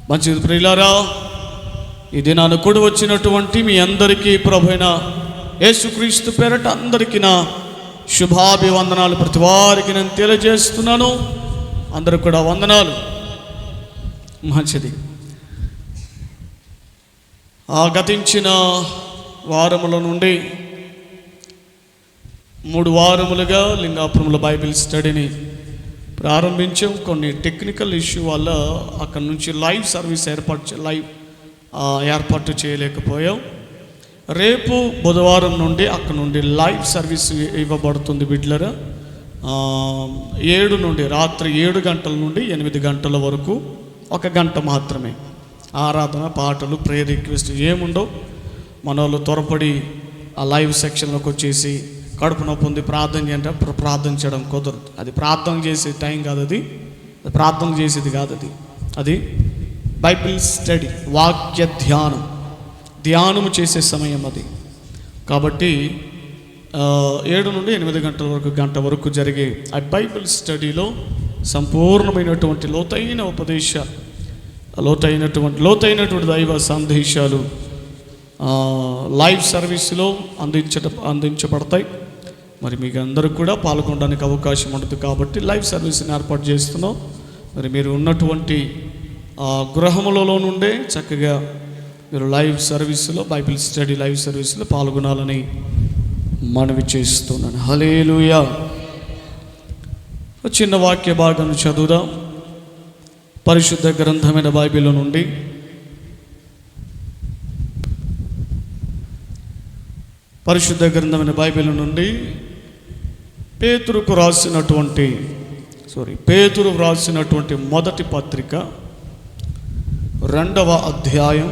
మంచిది ప్రియులారా, ఈ దినాన కూడి వచ్చినటువంటి మీ అందరికీ ప్రభువైన యేసుక్రీస్తు పేరట అందరికీ నా శుభాభివందనాలు ప్రతి వారికి నేను తెలియజేస్తున్నాను. అందరూ కూడా వందనాలు. మంచిది. గతించిన వారముల నుండి 3 వారములుగా లింగాపురంలో బైబిల్ స్టడీని ప్రారంభించాం. కొన్ని టెక్నికల్ ఇష్యూ వల్ల అక్కడ నుంచి లైవ్ సర్వీస్ ఏర్పాటు చేయలేకపోయాం. రేపు బుధవారం నుండి అక్కడ నుండి లైవ్ సర్వీస్ ఇవ్వబడుతుంది. బిడ్లరా 7 నుండి రాత్రి 7 గంటల నుండి 8 గంటల వరకు 1 గంట మాత్రమే ఆరాధన, పాటలు, ప్రేయర్ రిక్వెస్ట్ ఏముండవు. మన వాళ్ళు త్వరపడి ఆ లైవ్ సెక్షన్లోకి వచ్చేసి కడుపు నొప్పి ఉంది ప్రార్థన చేయంటే ప్రార్థన చేయడం కుదరదు. అది ప్రార్థన చేసే టైం కాదు, అది ప్రార్థన చేసేది కాదు, అది బైబిల్ స్టడీ, వాక్య ధ్యానము చేసే సమయం అది. కాబట్టి 7 నుండి 8 గంటల వరకు, గంట వరకు జరిగే ఆ బైబిల్ స్టడీలో సంపూర్ణమైనటువంటి లోతైన ఉపదేశ, లోతైనటువంటి దైవ సందేశాలు లైవ్ సర్వీస్లో అందించబడతాయి. మరి మీకు అందరూ కూడా పాల్గొనడానికి అవకాశం ఉంటుంది కాబట్టి లైవ్ సర్వీస్ని ఏర్పాటు చేస్తున్నాం. మరి మీరు ఉన్నటువంటి గృహములలో నుండే చక్కగా మీరు లైవ్ సర్వీస్లో, బైబిల్ స్టడీ లైవ్ సర్వీస్లో పాల్గొనాలని మనవి చేస్తున్నాను. హల్లెలూయా. చిన్న వాక్య భాగాన్ని చదువుదాం. పరిశుద్ధ గ్రంథమైన బైబిల్ నుండి పేతురు వ్రాసినటువంటి మొదటి పత్రిక 2వ అధ్యాయం.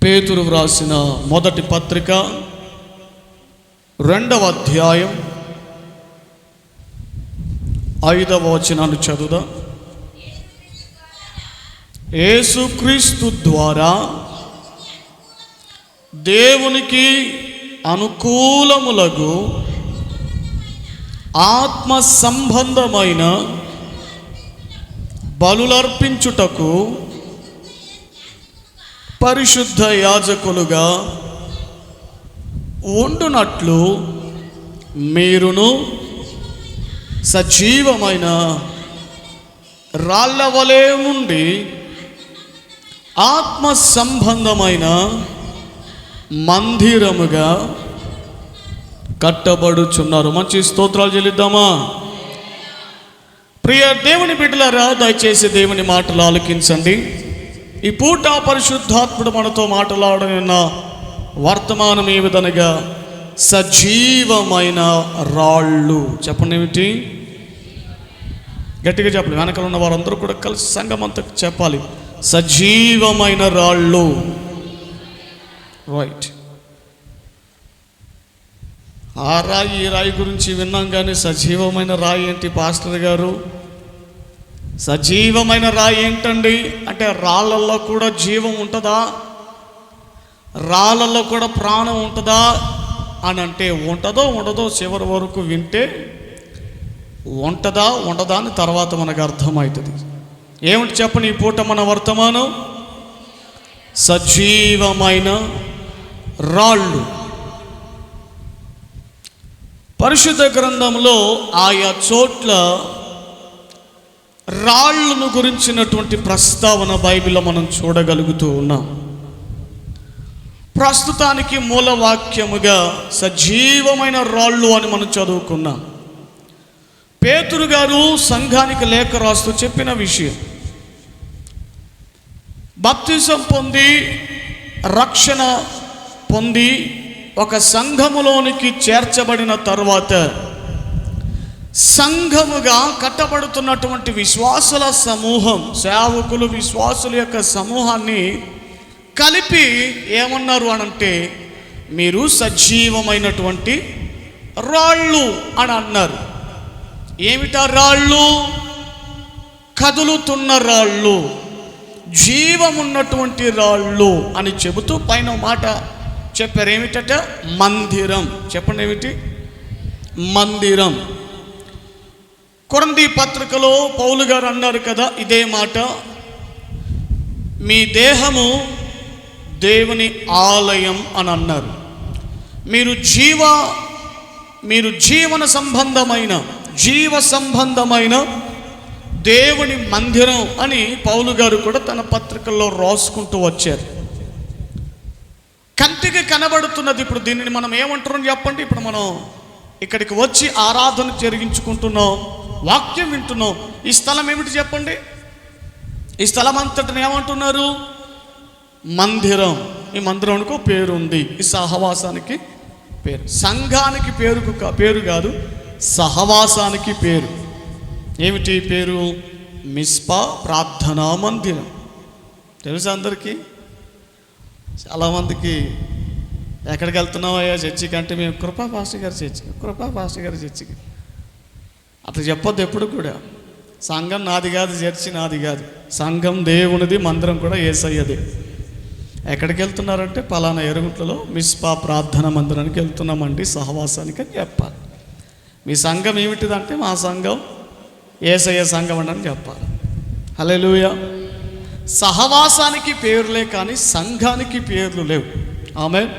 పేతురు వ్రాసిన మొదటి పత్రిక 2వ అధ్యాయం 5వ వచనాన్ని చదువుదాం. యేసుక్రీస్తు ద్వారా దేవునికి అనుకూలములగు ఆత్మ సంబంధమైన బలులర్పించుటకు పరిశుద్ధ యాజకులుగా ఉండునట్లు మీరును సజీవమైన రాళ్ళ వలె నుండి ఆత్మ సంబంధమైన మందిరముగా కట్టబడుచున్నారు. మంచి స్తోత్రాలు చెల్లిద్దామా? ప్రియ దేవుని బిడ్డలారా, దయచేసి దేవుని మాటలు ఆలకించండి. ఈ పూట పరిశుద్ధాత్ముడు మనతో మాట్లాడిన వర్తమానం ఏ విధంగా సజీవమైన రాళ్ళు. చెప్పండి ఏమిటి? గట్టిగా చెప్పాలి. వెనకాల ఉన్న వారందరూ కూడా కలిసి సంఘం అంతా చెప్పాలి, సజీవమైన రాళ్ళు. రైట్. ఆ రాయి, ఈ రాయి గురించి విన్నాం, కానీ సజీవమైన రాయి ఏంటి పాస్టర్ గారు? సజీవమైన రాయి ఏంటండి అంటే, రాళ్ళల్లో కూడా జీవం ఉంటుందా, రాళ్ళల్లో కూడా ప్రాణం ఉంటుందా అని అంటే, ఉంటుందో ఉండదో చివరి వరకు వింటే ఉంటుందా ఉండదా అని తర్వాత మనకు అర్థమవుతుంది. ఏమిటి చెప్పండి ఈ పూట మన వర్తమానం? సజీవమైన రాళ్ళు. పరిశుద్ధ గ్రంథంలో ఆయా చోట్ల రాళ్ళను గురించినటువంటి ప్రస్తావన బైబిల్లో మనం చూడగలుగుతూ ఉన్నాం. ప్రస్తుతానికి మూలవాక్యముగా సజీవమైన రాళ్ళు అని మనం చదువుకున్నాం. పేతురు గారు సంఘానికి లేఖ రాస్తూ చెప్పిన విషయం, బాప్తిజం పొంది రక్షణ పొంది ఒక సంఘములోనికి చేర్చబడిన తరువాత సంఘముగా కట్టబడుతున్నటువంటి విశ్వాసుల సమూహం, సేవకులు, విశ్వాసుల యొక్క సమూహాన్ని కలిపి ఏమన్నారు అనంటే, మీరు సజీవమైనటువంటి రాళ్ళు అని అన్నారు. ఏమిటా రాళ్ళు? కదులుతున్న రాళ్ళు, జీవమున్నటువంటి రాళ్ళు అని చెబుతూ పైన మాట చెప్పారు. ఏమిటట? మందిరం. చెప్పండి ఏమిటి? మందిరం. కొరింథీ పత్రికలో పౌలు గారు అన్నారు కదా ఇదే మాట, మీ దేహము దేవుని ఆలయం అని అన్నారు. మీరు జీవ సంబంధమైన దేవుని మందిరం అని పౌలు గారు కూడా తన పత్రికల్లో రాసుకుంటూ వచ్చారు. కంటికి కనబడుతున్నది. ఇప్పుడు దీనిని మనం ఏమంటున్నాం చెప్పండి? ఇప్పుడు మనం ఇక్కడికి వచ్చి ఆరాధన జరిగించుకుంటున్నాం, వాక్యం వింటున్నాం. ఈ స్థలం ఏమిటి చెప్పండి? ఈ స్థలం అంతటిని ఏమంటున్నారు? మందిరం. ఈ మందిరానికి పేరు ఉంది. ఈ సహవాసానికి పేరు. సంఘానికి పేరు కాదు, సహవాసానికి పేరు. ఏమిటి పేరు? మిస్పా ప్రార్థనా మందిరం. తెలుసా అందరికీ? చాలామందికి ఎక్కడికి వెళ్తున్నావయ్యా చర్చికి అంటే, మేము కృపా పాస్టర్ గారి చర్చికి. అట్లా చెప్పొద్దు ఎప్పుడు కూడా. సంఘం నాది కాదు, చర్చి నాది కాదు. సంఘం దేవునిది, మందిరం కూడా యేసయ్యది. ఎక్కడికి వెళ్తున్నారంటే పలానా ఎరుగుంట్లలో మిస్పా ప్రార్థన మందిరానికి వెళ్తున్నామండి, సహవాసానికి అని చెప్పాలి. మీ సంఘం ఏమిటిదంటే, మా సంఘం యేసయ్య సంఘం అని చెప్పాలి. హల్లెలూయా. సహవాసానికి పేర్లే కానీ సంఘానికి పేర్లు లేవు. ఆమేన్.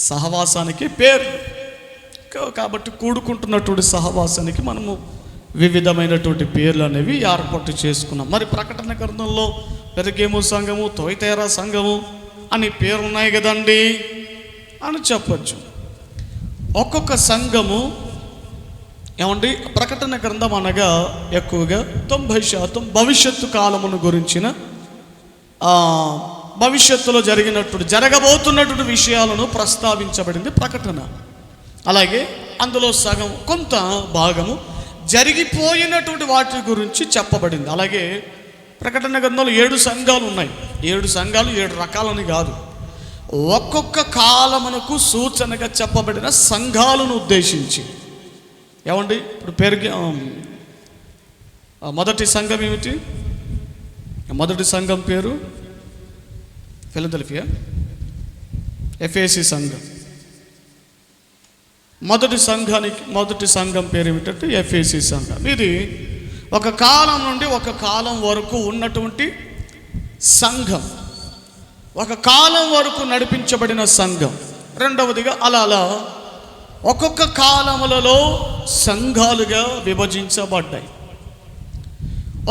సహవాసానికి పేర్లు కాబట్టి కూడుకుంటున్నటువంటి సహవాసానికి మనము వివిధమైనటువంటి పేర్లు అనేవి ఏర్పాటు చేసుకున్నాం. మరి ప్రకటన గ్రంథంలో పెరుగేము సంఘము, తొయతేరా సంఘము అని పేర్లు ఉన్నాయి కదండి అని చెప్పచ్చు. ఒక్కొక్క సంఘము ఏమండి, ప్రకటన గ్రంథం అనగా ఎక్కువగా 90% భవిష్యత్తు కాలమును గురించిన భవిష్యత్తులో జరగబోతున్నటువంటి విషయాలను ప్రస్తావించబడింది ప్రకటన. అలాగే అందులో సగం కొంత భాగము జరిగిపోయినటువంటి వాటి గురించి చెప్పబడింది. అలాగే ప్రకటన గ్రంథంలో 7 సంఘాలు ఉన్నాయి. 7 సంఘాలు 7 రకాలని కాదు, ఒక్కొక్క కాలమునకు సూచనగా చెప్పబడిన సంఘాలను ఉద్దేశించి. ఏమండి, ఇప్పుడు మొదటి సంఘం ఏమిటి? మొదటి సంఘం పేరు ఫిలదెల్ఫియా, ఎఫెసీ సంఘం. మొదటి సంఘం పేరు ఏమిటంటే ఎఫెసీ సంఘం. ఇది ఒక కాలం నుండి ఒక కాలం వరకు ఉన్నటువంటి సంఘం, ఒక కాలం వరకు నడిపించబడిన సంఘం. రెండవదిగా అలా ఒక్కొక్క కాలములలో సంఘాలుగా విభజించబడ్డాయి.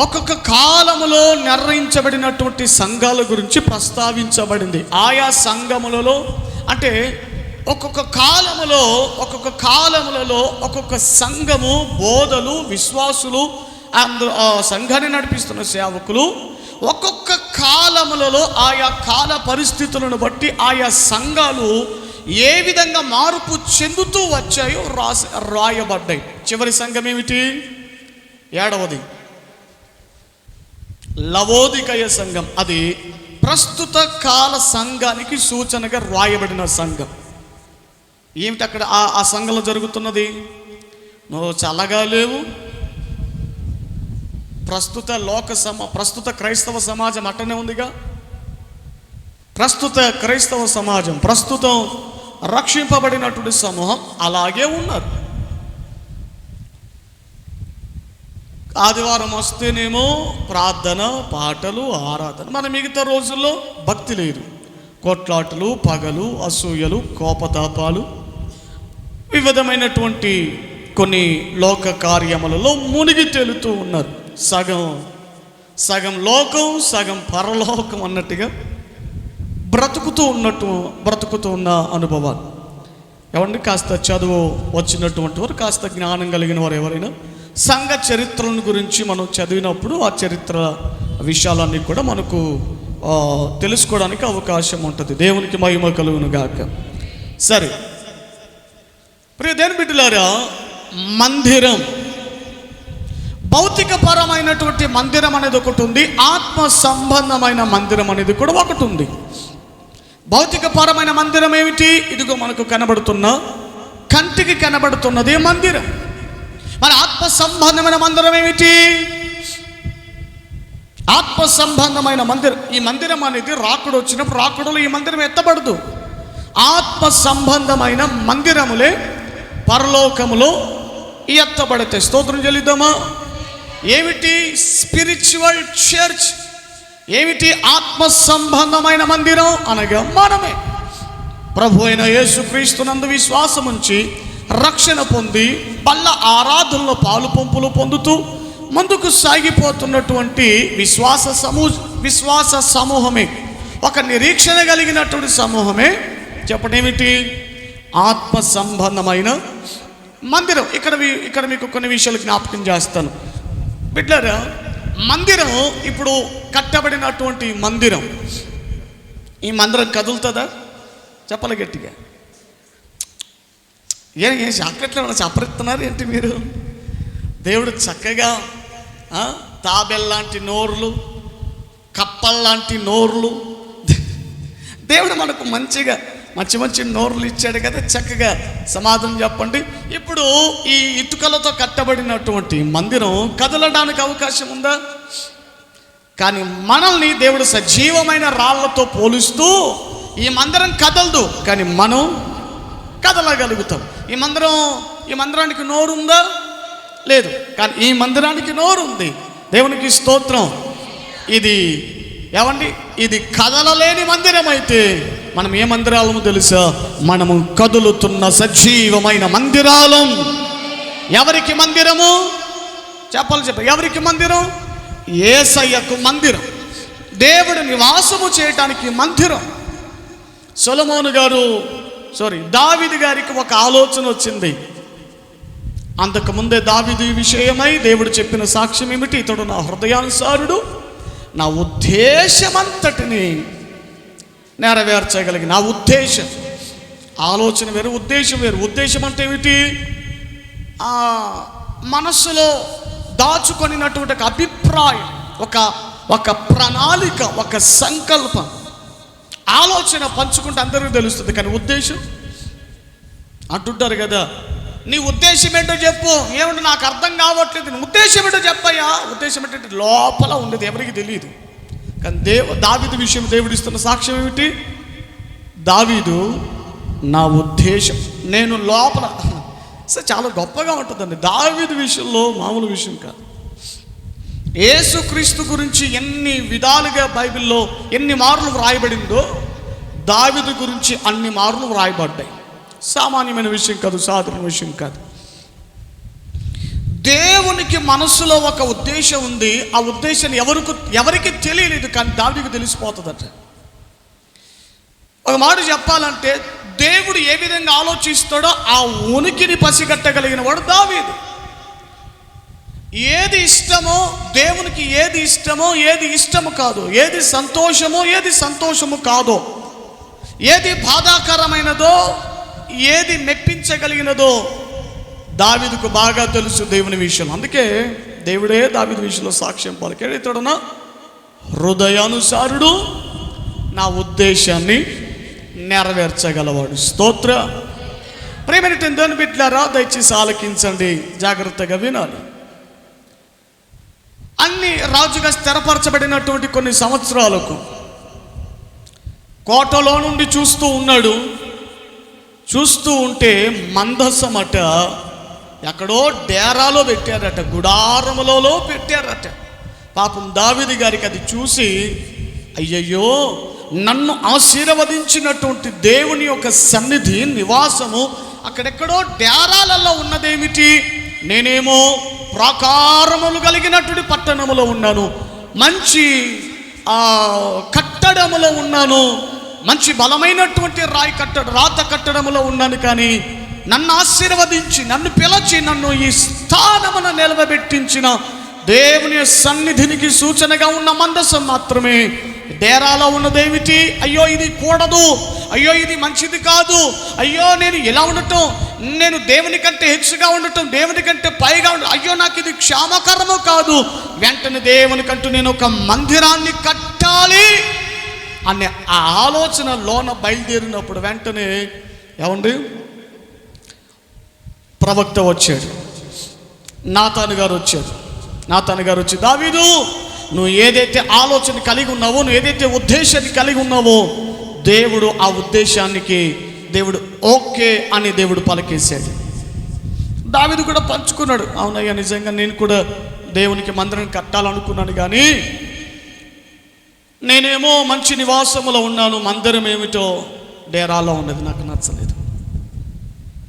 ఒక్కొక్క కాలములో నిర్ణయించబడినటువంటి సంఘాల గురించి ప్రస్తావించబడింది. ఆయా సంఘములలో అంటే ఒక్కొక్క కాలములలో ఒక్కొక్క సంఘము, బోధలు, విశ్వాసులు, సంఘాన్ని నడిపిస్తున్న సేవకులు ఒక్కొక్క కాలములలో ఆయా కాల పరిస్థితులను బట్టి ఆయా సంఘాలు ఏ విధంగా మార్పు చెందుతూ వచ్చాయో రాయబడ్డాయి. చివరి సంఘం ఏమిటి? 7వది లవోదికయ సంఘం. అది ప్రస్తుత కాల సంఘానికి సూచనగా రాయబడిన సంఘం. ఏమిటి అక్కడ ఆ సంఘంలో జరుగుతున్నది? నువ్వు చల్లగా లేవు. ప్రస్తుత క్రైస్తవ సమాజం అట్టనే ఉందిగా. ప్రస్తుత క్రైస్తవ సమాజం, ప్రస్తుతం రక్షింపబడినటువంటి సమూహం అలాగే ఉన్నారు. ఆదివారం వస్తేనేమో ప్రార్థన, పాటలు, ఆరాధన. మన మిగతా రోజుల్లో భక్తి లేదు. కొట్లాటలు, పగలు, అసూయలు, కోపతాపాలు, వివిధమైనటువంటి కొన్ని లోక కార్యములలో మునిగి తేలుతూ ఉన్నారు. సగం లోకం, సగం పరలోకం అన్నట్టుగా బ్రతుకుతూ ఉన్న అనుభవాలు. ఏమండి, కాస్త చదువు వచ్చినటువంటి వారు, కాస్త జ్ఞానం కలిగిన వారు ఎవరైనా సంఘ చరిత్రల గురించి మనం చదివినప్పుడు ఆ చరిత్ర విషయాలన్నీ కూడా మనకు తెలుసుకోవడానికి అవకాశం ఉంటుంది. దేవునికి మహిమ కలుగును గాక. సరే, ప్రియ దేవుని బిడ్డలారా, మందిరం, భౌతిక పరమైనటువంటి మందిరం అనేది ఒకటి ఉంది, ఆత్మ సంబంధమైన మందిరం అనేది కూడా ఒకటి ఉంది. భౌతిక పరమైన మందిరం ఏమిటి? ఇదిగో మనకు కంటికి కనబడుతున్నది మందిరం. మరి ఆత్మ సంబంధమైన మందిరం ఏమిటి? ఆత్మ సంబంధమైన మందిరం. ఈ మందిరం అనేది రాకుడు వచ్చినప్పుడు రాకుడులో ఈ మందిరం ఎత్తబడదు. ఆత్మ సంబంధమైన మందిరములే పరలోకములో ఎత్తబడితే స్తోత్రం చెల్లిద్దామా? ఏమిటి స్పిరిచువల్ చర్చ్? ఏమిటి ఆత్మ సంబంధమైన మందిరం అనగా మనమే. ప్రభు అయిన యేసుక్రీస్తునందు విశ్వాసం ఉంచి రక్షణ పొంది పల్ల ఆరాధనలో పాలు పంపులు పొందుతూ ముందుకు సాగిపోతున్నటువంటి విశ్వాస సమూహమే, ఒక నిరీక్షణ కలిగినటువంటి సమూహమే చెప్పడేమిటి? ఆత్మ సంబంధమైన మందిరం. ఇక్కడ మీకు కొన్ని విషయాలు జ్ఞాపకం చేస్తాను బిడ్డలారా. మందిరం, ఇప్పుడు కట్టబడినటువంటి మందిరం, ఈ మందిరం కదులుతుందా? చెప్పాలి గట్టిగా. ఏం చాక్లెట్లు చప్పరిస్తున్నారు ఏంటి మీరు? దేవుడు చక్కగా తాబెల్లాంటి నోర్లు, కప్పల్లాంటి నోర్లు, దేవుడు మనకు మంచిగా మంచి నోర్లు ఇచ్చాడు కదా. చక్కగా సమాధానం చెప్పండి. ఇప్పుడు ఈ ఇటుకలతో కట్టబడినటువంటి మందిరం కదలడానికి అవకాశం ఉందా? కానీ మనల్ని దేవుడు సజీవమైన రాళ్లతో పోలుస్తూ ఈ మందిరం కదలదు, కానీ మనం కదలగలుగుతాం. ఈ మందిరానికి నోరు ఉందా? లేదు, కానీ ఈ మందిరానికి నోరు ఉంది. దేవునికి స్తోత్రం. ఇది కదలలేని మందిరం అయితే మనం ఏ మందిరాలము తెలుసా? మనము కదులుతున్న సజీవమైన మందిరాలం. ఎవరికి మందిరము? చెప్పాలి. ఎవరికి మందిరం? యేసయ్యకు మందిరం. దేవుడు నివాసము చేయటానికి మందిరం. దావీదు గారికి ఒక ఆలోచన వచ్చింది. అంతకుముందే దావీదు విషయమై దేవుడు చెప్పిన సాక్ష్యం ఏమిటి? ఇతడు నా హృదయానుసారుడు, నా ఉద్దేశమంతటిని నెరవేర్చగలిగి. నా ఉద్దేశం, ఆలోచన వేరు, ఉద్దేశం వేరు. ఉద్దేశం అంటే ఏమిటి? మనస్సులో దాచుకొనినటువంటి ఒక అభిప్రాయం, ఒక ప్రణాళిక, ఒక సంకల్పం, ఆలోచన పంచుకుంటే అందరికీ తెలుస్తుంది. కానీ ఉద్దేశం అంటుంటారు కదా, నీ ఉద్దేశం ఏంటో చెప్పు. ఏమంటే నాకు అర్థం కావట్లేదు. నీ ఉద్దేశం ఏంటో చెప్పయ్యా. ఉద్దేశం ఏంటంటే లోపల ఉండేది ఎవరికి తెలియదు. కానీ దావీదు విషయం దేవుడు ఇస్తున్న సాక్ష్యం ఏమిటి? దావీదు నా ఉద్దేశం, నేను లోపల. చాలా గొప్పగా ఉంటుందండి దావీదు విషయంలో, మామూలు విషయం కాదు. యేసుక్రీస్తు గురించి ఎన్ని విధాలుగా బైబిల్లో ఎన్ని మార్లు వ్రాయబడిందో దావీదు గురించి అన్ని మార్లు వ్రాయబడ్డాయి. సామాన్యమైన విషయం కాదు, సాధారణ విషయం కాదు. దేవునికి మనసులో ఒక ఉద్దేశం ఉంది. ఆ ఉద్దేశం ఎవరికి తెలియలేదు, కానీ దావీదుకు తెలిసిపోతుందట. ఒక మాట చెప్పాలంటే దేవుడు ఏ విధంగా ఆలోచిస్తాడో ఆ ఉనికిని పసిగట్టగలిగిన వాడు దావీదు. ఏది ఇష్టమో దేవునికి, ఏది ఇష్టమో ఏది ఇష్టము కాదో, ఏది సంతోషమో ఏది సంతోషము కాదో, ఏది బాధాకరమైనదో ఏది మెప్పించగలిగినదో దావీదుకు బాగా తెలుసు దేవుని విషయం. అందుకే దేవుడే దావీదు విషయంలో సాక్ష్యం పలికాడు. ఇతడు నా హృదయానుసారుడు, నా ఉద్దేశాన్ని నెరవేర్చగలవాడు. స్తోత్ర. ప్రియమైన దేవుని బిడ్డలారా, దయచేసి ఆలకించండి, జాగ్రత్తగా వినాలి. అన్ని రాజుగా స్థిరపరచబడినటువంటి కొన్ని సంవత్సరాలకు కోటలో నుండి చూస్తూ ఉన్నాడు. చూస్తూ ఉంటే మందసమట ఎక్కడో డేరాలో పెట్టారట, గుడారములలో పెట్టారట. పాపం దావీదు గారికి అది చూసి, అయ్యయ్యో, నన్ను ఆశీర్వదించినటువంటి దేవుని యొక్క సన్నిధి, నివాసము అక్కడెక్కడో డేరాలలో ఉన్నదేమిటి? నేనేమో ప్రాకారములు కలిగినటువంటి పట్టణములో ఉన్నాను, మంచి కట్టడములో ఉన్నాను, మంచి బలమైనటువంటి రాత కట్టడములో ఉన్నాను. కానీ నన్ను ఆశీర్వదించి, నన్ను పిలిచి, నన్ను ఈ స్థానమున నిలవబెట్టించిన దేవుని సన్నిధినికి సూచనగా ఉన్న మందసం మాత్రమే డేరాలో ఉన్నదేమిటి? అయ్యో ఇది కూడదు, అయ్యో ఇది మంచిది కాదు, అయ్యో నేను ఎలా ఉండటం, నేను దేవుని కంటే హెచ్చుగా ఉండటం, దేవుని కంటే పైగా ఉండటం, అయ్యో నాకు ఇది క్షేమకరము కాదు. వెంటనే దేవునికంటూ నేను ఒక మందిరాన్ని కట్టాలి అనే ఆ ఆలోచన లోన బయలుదేరినప్పుడు వెంటనే ఏమండి, ప్రవక్త వచ్చాడు, నాతాను గారు వచ్చి, దావీదు, నువ్వు ఏదైతే ఆలోచన కలిగి ఉన్నావో, నువ్వు ఏదైతే ఉద్దేశాన్ని కలిగి ఉన్నావో, దేవుడు ఆ ఉద్దేశానికి దేవుడు ఓకే అని దేవుడు పలికేశాడు. దావీదు కూడా పంచుకున్నాడు, అవునయ్యా నిజంగా నేను కూడా దేవునికి మందిరం కట్టాలనుకున్నాను, కానీ నేనేమో మంచి నివాసములో ఉన్నాను, మందిరం ఏమిటో డేరాలో ఉన్నది, నాకు నచ్చలేదు.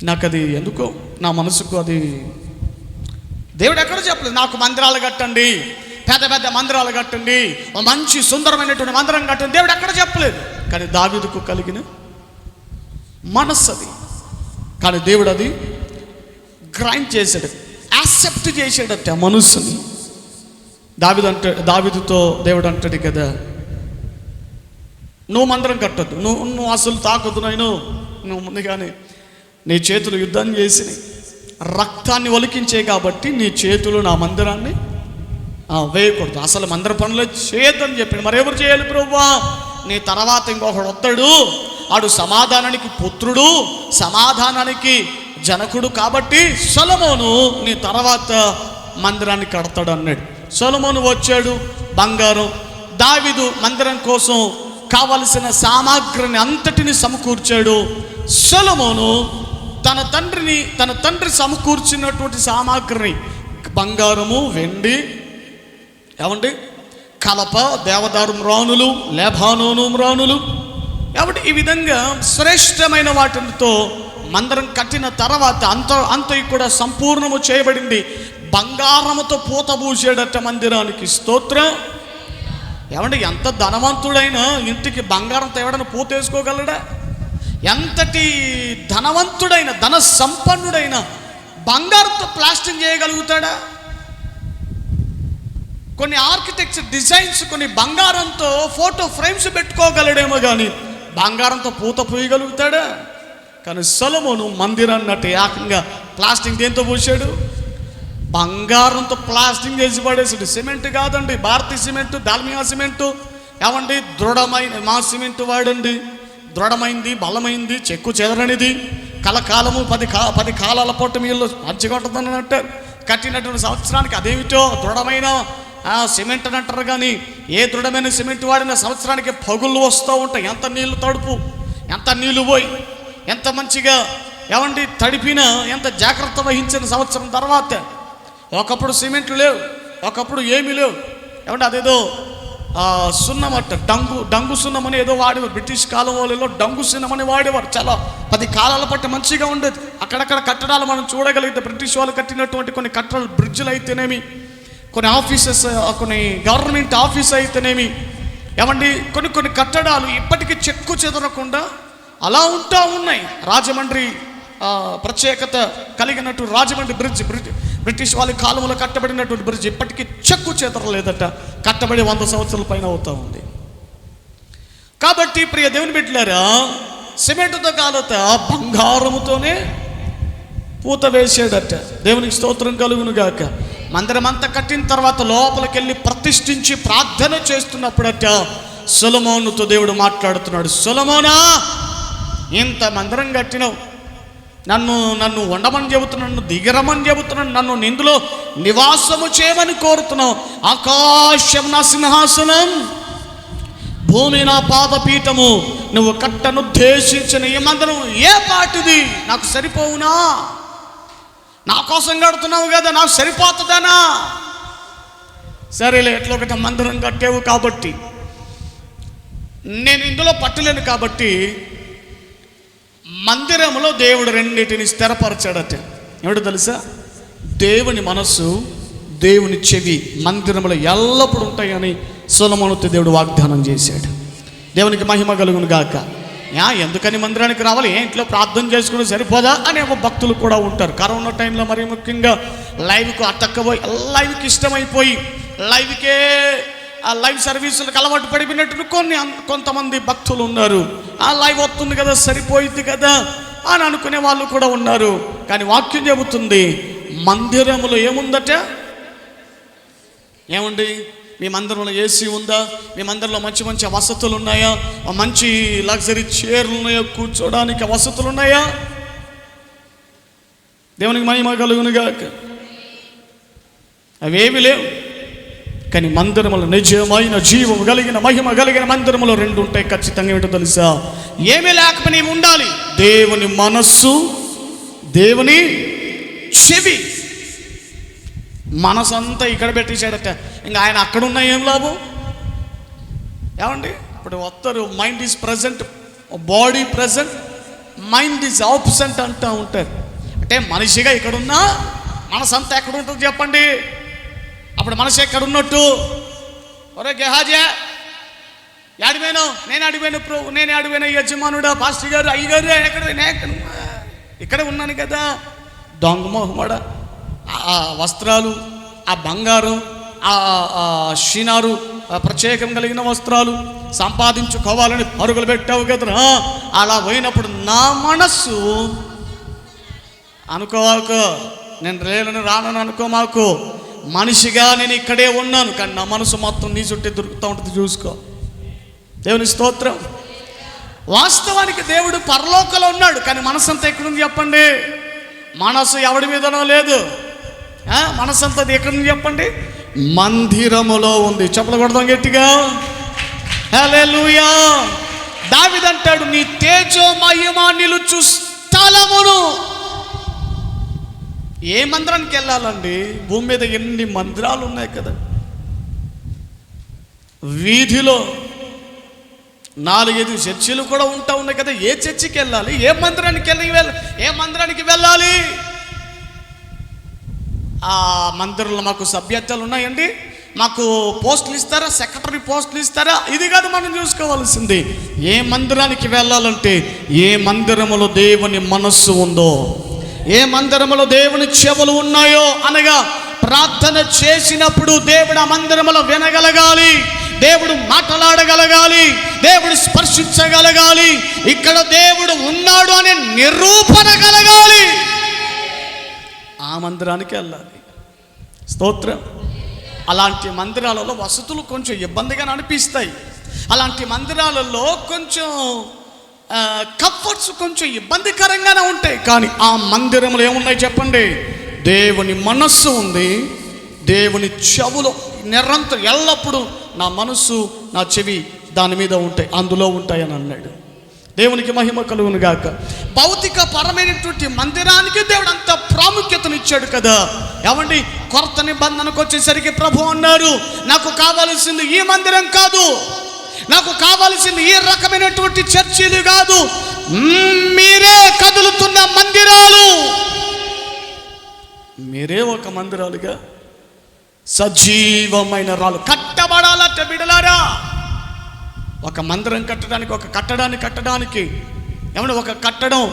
నాకు అది ఎందుకో నా మనసుకు అది దేవుడు ఎక్కడ చెప్పలేదు, నాకు మందిరాలు కట్టండి, పెద్ద పెద్ద మందిరాలు కట్టండి, మంచి సుందరమైనటువంటి మందిరం కట్టండి, దేవుడు ఎక్కడ చెప్పలేదు. కానీ దావీదుకు కలిగిన మనస్సు అది. కానీ దేవుడు అది గ్రైండ్ చేశాడు, యాక్సెప్ట్ చేసాడట మనస్సుని. దావీదుతో దేవుడు అంటాడు కదా, నువ్వు మందిరం కట్టద్దు, నువ్వు అసలు తాకొద్దు, నువ్వు ముందుగానే నీ చేతులు యుద్ధం చేసి రక్తాన్ని ఒలికించే కాబట్టి నీ చేతులు నా మందిరాన్ని వేయకూడదు, అసలు మందిర పనులు చేయొద్దని చెప్పింది. మరి ఎవరు చేయాలి ప్రభువా? నీ తర్వాత ఇంకొకడు వస్తాడు, ఆడు సమాధానానికి పుత్రుడు, సమాధానానికి జనకుడు, కాబట్టి సొలొమోను నీ తర్వాత మందిరాన్ని కడతాడు అన్నాడు. సొలొమోను వచ్చాడు, బంగారం. దావీదు మందిరం కోసం కావలసిన సామాగ్రిని అంతటిని సమకూర్చాడు. సొలొమోను తన తండ్రి సమకూర్చినటువంటి సామాగ్రిని, బంగారము, వెండి, ఏమండి, కలప, దేవదారు మ్రానులు, లెబానోను మ్రానులు, కాబట్టి ఈ విధంగా శ్రేష్టమైన వాటితో మందిరం కట్టిన తర్వాత అంత కూడా సంపూర్ణము చేయబడింది. బంగారముతో పూత పూసేడట మందిరానికి. స్తోత్రం. ఏమంటే ఎంత ధనవంతుడైనా ఇంటికి బంగారంతో ఎవడైనా పూత వేసుకోగలడా? ఎంతటి ధనవంతుడైన ధన సంపన్నుడైన బంగారంతో ప్లాస్టింగ్ చేయగలుగుతాడా? కొన్ని ఆర్కిటెక్చర్ డిజైన్స్, కొన్ని బంగారంతో ఫోటో ఫ్రేమ్స్ పెట్టుకోగలడేమో, కానీ బంగారంతో పూత పూయగలుగుతాడా? కానీ సొలొమోను మందిరాన్ని అట్ట ఏకంగా ప్లాస్టింగ్ దేంతో పూసాడు? బంగారంతో ప్లాస్టింగ్ చేసి పడేసాడు. సిమెంట్ కాదండి, భారతీయ సిమెంట్, దాల్మియా సిమెంటు, ఏమండి, దృఢమైన మా సిమెంట్ వాడండి, దృఢమైంది, బలమైంది, చెక్కు చెదరనిది, కలకాలము 10 కాలాల పాటు మీరు మంచిగా ఉంటుందని అంటారు. కట్టినటువంటి సంవత్సరానికి అదేమిటో దృఢమైన సిమెంట్ అని అంటారు. కానీ ఏ దృఢమైన సిమెంట్ వాడిన సంవత్సరానికి పగుళ్ళు వస్తూ ఉంటాయి. ఎంత నీళ్ళు తడుపు, ఎంత నీళ్ళు పోయి, ఎంత మంచిగా ఏమండి తడిపినా, ఎంత జాగ్రత్త వహించిన సంవత్సరం తర్వాత. ఒకప్పుడు సిమెంట్లు లేవు, ఒకప్పుడు ఏమీ లేవు, ఏమంటే అదేదో సున్నం అట్ట, డంగు సున్నం అని ఏదో వాడేవారు. బ్రిటిష్ కాలం వాళ్ళలో డంగు సున్నం అని వాడేవారు. చాలా 10 కాలాల పట్టు మంచిగా ఉండేది. అక్కడక్కడ కట్టడాలు మనం చూడగలిగితే బ్రిటిష్ వాళ్ళు కట్టినటువంటి కొన్ని కట్టడాలు, బ్రిడ్జ్లు అయితేనేమి, కొన్ని ఆఫీసెస్, కొన్ని గవర్నమెంట్ ఆఫీస్ అయితేనేమి, ఏమండి కొన్ని కట్టడాలు ఇప్పటికీ చెక్కు చెదరకుండా అలా ఉంటా ఉన్నాయి. రాజమండ్రి ప్రత్యేకత కలిగినట్టు రాజమండ్రి బ్రిడ్జ్, బ్రిటిష్ వాళ్ళ కాలంలో కట్టబడినటువంటి బ్రిడ్జ్ ఇప్పటికీ చెక్కు చెదరలేదట. కట్టబడి 100 సంవత్సరాల పైన అవుతా ఉంది. కాబట్టి ప్రియ దేవుని బిడ్డలారా, సిమెంటుతో కాలత బంగారముతోనే పూత వేసాడట. దేవునికి స్తోత్రం కలుగును గాక. మందిరం అంతా కట్టిన తర్వాత లోపలికి వెళ్ళి ప్రతిష్ఠించి ప్రార్థన చేస్తున్నప్పుడట సొలొమోనుతో దేవుడు మాట్లాడుతున్నాడు. సొలొమోనా, ఇంత మందిరం కట్టినావు, నన్ను ఉండమని చెబుతున్నాను, నన్ను దిగరమని చెబుతున్నాను, నన్ను ఇందులో నివాసము చేయమని కోరుతున్నావు. ఆకాశం నా సింహాసనం, భూమి నా పాదపీఠము, నువ్వు కట్టనుద్దేశించిన ఈ మందిరం ఏ పాటిది? నాకు సరిపోవునా? నా కోసం కడుతున్నావు కదా, నాకు సరిపోతుందనా? సరేలే, ఎట్లా ఒకటి మందిరం కట్టేవు కాబట్టి, నేను ఇందులో పట్టలేను కాబట్టి మందిరంలో దేవుడు రెండింటిని స్థిరపరచాడట. ఏమిటో తెలుసా? దేవుని మనస్సు, దేవుని చెవి మందిరంలో ఎల్లప్పుడూ ఉంటాయని సొలొమోనుతో దేవుడు వాగ్దానం చేశాడు. దేవునికి మహిమ కలుగును గాక. ఎందుకని మందిరానికి రావాలి? ఇంట్లో ప్రార్థన చేసుకుని సరిపోదా అని భక్తులు కూడా ఉంటారు. కరోనా టైంలో మరి ముఖ్యంగా లైవ్కు అతక్కపోయి, లైవ్కి ఇష్టమైపోయి లైవ్ సర్వీసులకు అలవాటు పడిపోయినట్టు కొంతమంది భక్తులు ఉన్నారు. లైవ్ వస్తుంది కదా, సరిపోయింది కదా అని అనుకునే వాళ్ళు కూడా ఉన్నారు. కానీ వాక్యం చెబుతుంది, మందిరంలో ఏముందట? ఏముంది? మీ మందిరంలో ఏసీ ఉందా? మీ మందిరంలో మంచి మంచి వసతులు ఉన్నాయా? మంచి లగ్జరీ చైర్లు ఉన్నాయా? కూర్చోడానికి వసతులు ఉన్నాయా? దేవునికి మహిమ కలుగునుగాక. అవేమి లేవు. కానీ మందిరములో నిజమైన జీవం కలిగిన, మహిమ కలిగిన మందిరములో 2 ఉంటాయి ఖచ్చితంగా. ఏమిటో తెలుసా? ఏమీ లేకపోయినా ఉండాలి. దేవుని మనస్సు, దేవుని చెవి, మనసంతా ఇక్కడ పెట్టేశాడట. ఇంకా ఆయన అక్కడున్నా ఏం లాభం? ఏమండి, ఇప్పుడు వస్తారు mind is present, body present, mind is absent అంటూ ఉంటారు. అంటే మనిషిగా ఇక్కడున్నా మనసంతా ఎక్కడ ఉంటుంది చెప్పండి? అప్పుడు మనసు ఎక్కడ ఉన్నట్టు? ఒరే గెహాజే, అడిపోయాను, నేను అడిపోయాను ప్రభు, నేను అడిపోయిన యజమానుడా, పాస్టర్ గారు, అయ్యగారు, ఇక్కడ ఉన్నాను కదా. దొంగ మొహమాడ, ఆ వస్త్రాలు, ఆ బంగారం, ఆ షినారు, ప్రత్యేకం కలిగిన వస్త్రాలు సంపాదించుకోవాలని పరుగులు పెట్టావు కదరా. అలా పోయినప్పుడు నా మనస్సు అనుకోవాకు, నేను లేనని రానని అనుకో మాకు. మనిషిగా నేను ఇక్కడే ఉన్నాను, కానీ నా మనసు మొత్తం నీ చుట్టే దొరుకుతూ ఉంటుంది, చూసుకో. దేవుని స్తోత్రం. వాస్తవానికి దేవుడు పరలోకంలో ఉన్నాడు, కానీ మనసు అంతా ఎక్కడుంది చెప్పండి? మనసు ఎవడి మీదనో లేదు. మనసు అంతా ఎక్కడుంది చెప్పండి? మందిరములో ఉంది. చెప్పలు కొడదాం గట్టిగా, హల్లెలూయా. దావీదంటాడు, నీ తేజో మహిమ నిలుచు స్థలమును. ఏ మందిరానికి వెళ్ళాలండి? భూమి మీద ఎన్ని మందిరాలు ఉన్నాయి కదా. వీధిలో 4-5 చర్చిలు కూడా ఉంటా ఉన్నాయి కదా. ఏ చర్చికి వెళ్ళాలి? ఏ మందిరానికి వెళ్ళాలి? ఆ మందిరంలో మాకు సభ్యత్వాలు ఉన్నాయండి, మాకు పోస్టులు ఇస్తారా, సెక్రటరీ పోస్టులు ఇస్తారా? ఇది కాదు మనం చూసుకోవాల్సింది. ఏ మందిరానికి వెళ్ళాలంటే ఏ మందిరములో దేవుని మనస్సు ఉందో, ఏ మందిరములో దేవుని చెవులు ఉన్నాయో, అనగా ప్రార్థన చేసినప్పుడు దేవుడు ఆ మందిరములో వినగలగాలి, దేవుడు మాట్లాడగలగాలి, దేవుడు స్పర్శించగలగాలి, ఇక్కడ దేవుడు ఉన్నాడు అనే నిరూపణ కలగాలి. ఆ మందిరానికి వెళ్ళాలి. స్తోత్రం. అలాంటి మందిరాలలో వసతులు కొంచెం ఇబ్బందిగా అనిపిస్తాయి. అలాంటి మందిరాలలో కొంచెం కంఫర్ట్స్ కొంచెం ఇబ్బందికరంగానే ఉంటాయి. కానీ ఆ మందిరంలో ఏమున్నాయి చెప్పండి? దేవుని మనస్సు ఉంది, దేవుని చెవులో నిరంతరం ఎల్లప్పుడూ నా మనస్సు, నా చెవి దాని మీద ఉంటాయి, అందులో ఉంటాయని అన్నాడు. దేవునికి మహిమ కలుగును గాక. భౌతిక పరమైనటువంటి మందిరానికి దేవుడు అంత ప్రాముఖ్యతనిచ్చాడు కదా. ఏమండి, కొత్త నిబంధనకు వచ్చేసరికి ప్రభు అన్నారు, నాకు కావాల్సింది ఈ మందిరం కాదు, నాకు కావాల్సింది ఈ రకమైనటువంటి చర్చిలు కాదు, మీరే కదులుతున్న మందిరాలు. మీరే ఒక మందిరాలుగా సజీవమైన రాళ్ళు కట్టబడాలట బిడలారా. ఒక మందిరం కట్టడానికి, ఒక కట్టడానికి ఏమన్నా ఒక కట్టడం,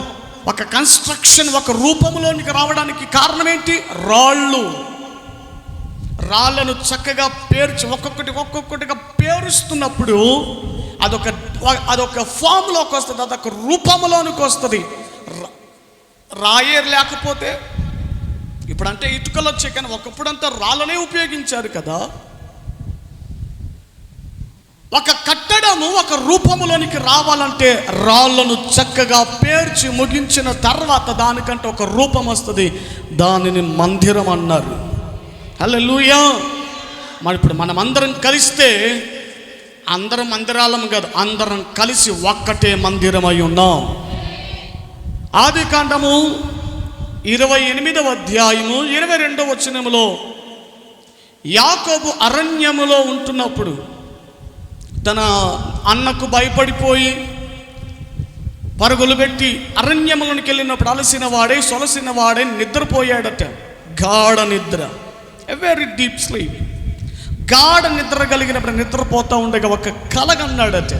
ఒక కన్స్ట్రక్షన్ ఒక రూపంలోనికి రావడానికి కారణం ఏంటి? రాళ్ళను చక్కగా పేర్చి ఒక్కొక్కటిగా పేరుస్తున్నప్పుడు అదొక ఫామ్లోకి వస్తుంది, అదొక రూపంలోనికి వస్తుంది. రాయేరు లేకపోతే, ఇప్పుడంటే ఇటుకలు వచ్చాయి, కానీ ఒకప్పుడంతా రాళ్ళనే ఉపయోగించారు కదా. ఒక కట్టడము ఒక రూపంలోనికి రావాలంటే రాళ్ళను చక్కగా పేర్చి ముగించిన తర్వాత దానికంటే ఒక రూపం వస్తుంది, దానిని మందిరం అన్నారు. హల్లెలూయా. మరి ఇప్పుడు మనమందరం కలిస్తే అందరం మందిరాలం కాదు, అందరం కలిసి ఒక్కటే మందిరమై ఉన్నాం. ఆదికాండము 28వ అధ్యాయము 22వ వచనములో యాకోబు అరణ్యములో ఉంటున్నప్పుడు తన అన్నకు భయపడిపోయి పరుగులు పెట్టి అరణ్యములోనికి వెళ్ళినప్పుడు అలసిన వాడే సొలసిన వాడే నిద్రపోయాడట. గాఢ నిద్ర, ఎ వెరీ డీప్ స్లీప్. గాఢ నిద్ర కలిగినప్పుడు నిద్రపోతూ ఉండగా ఒక కల కన్నాడట.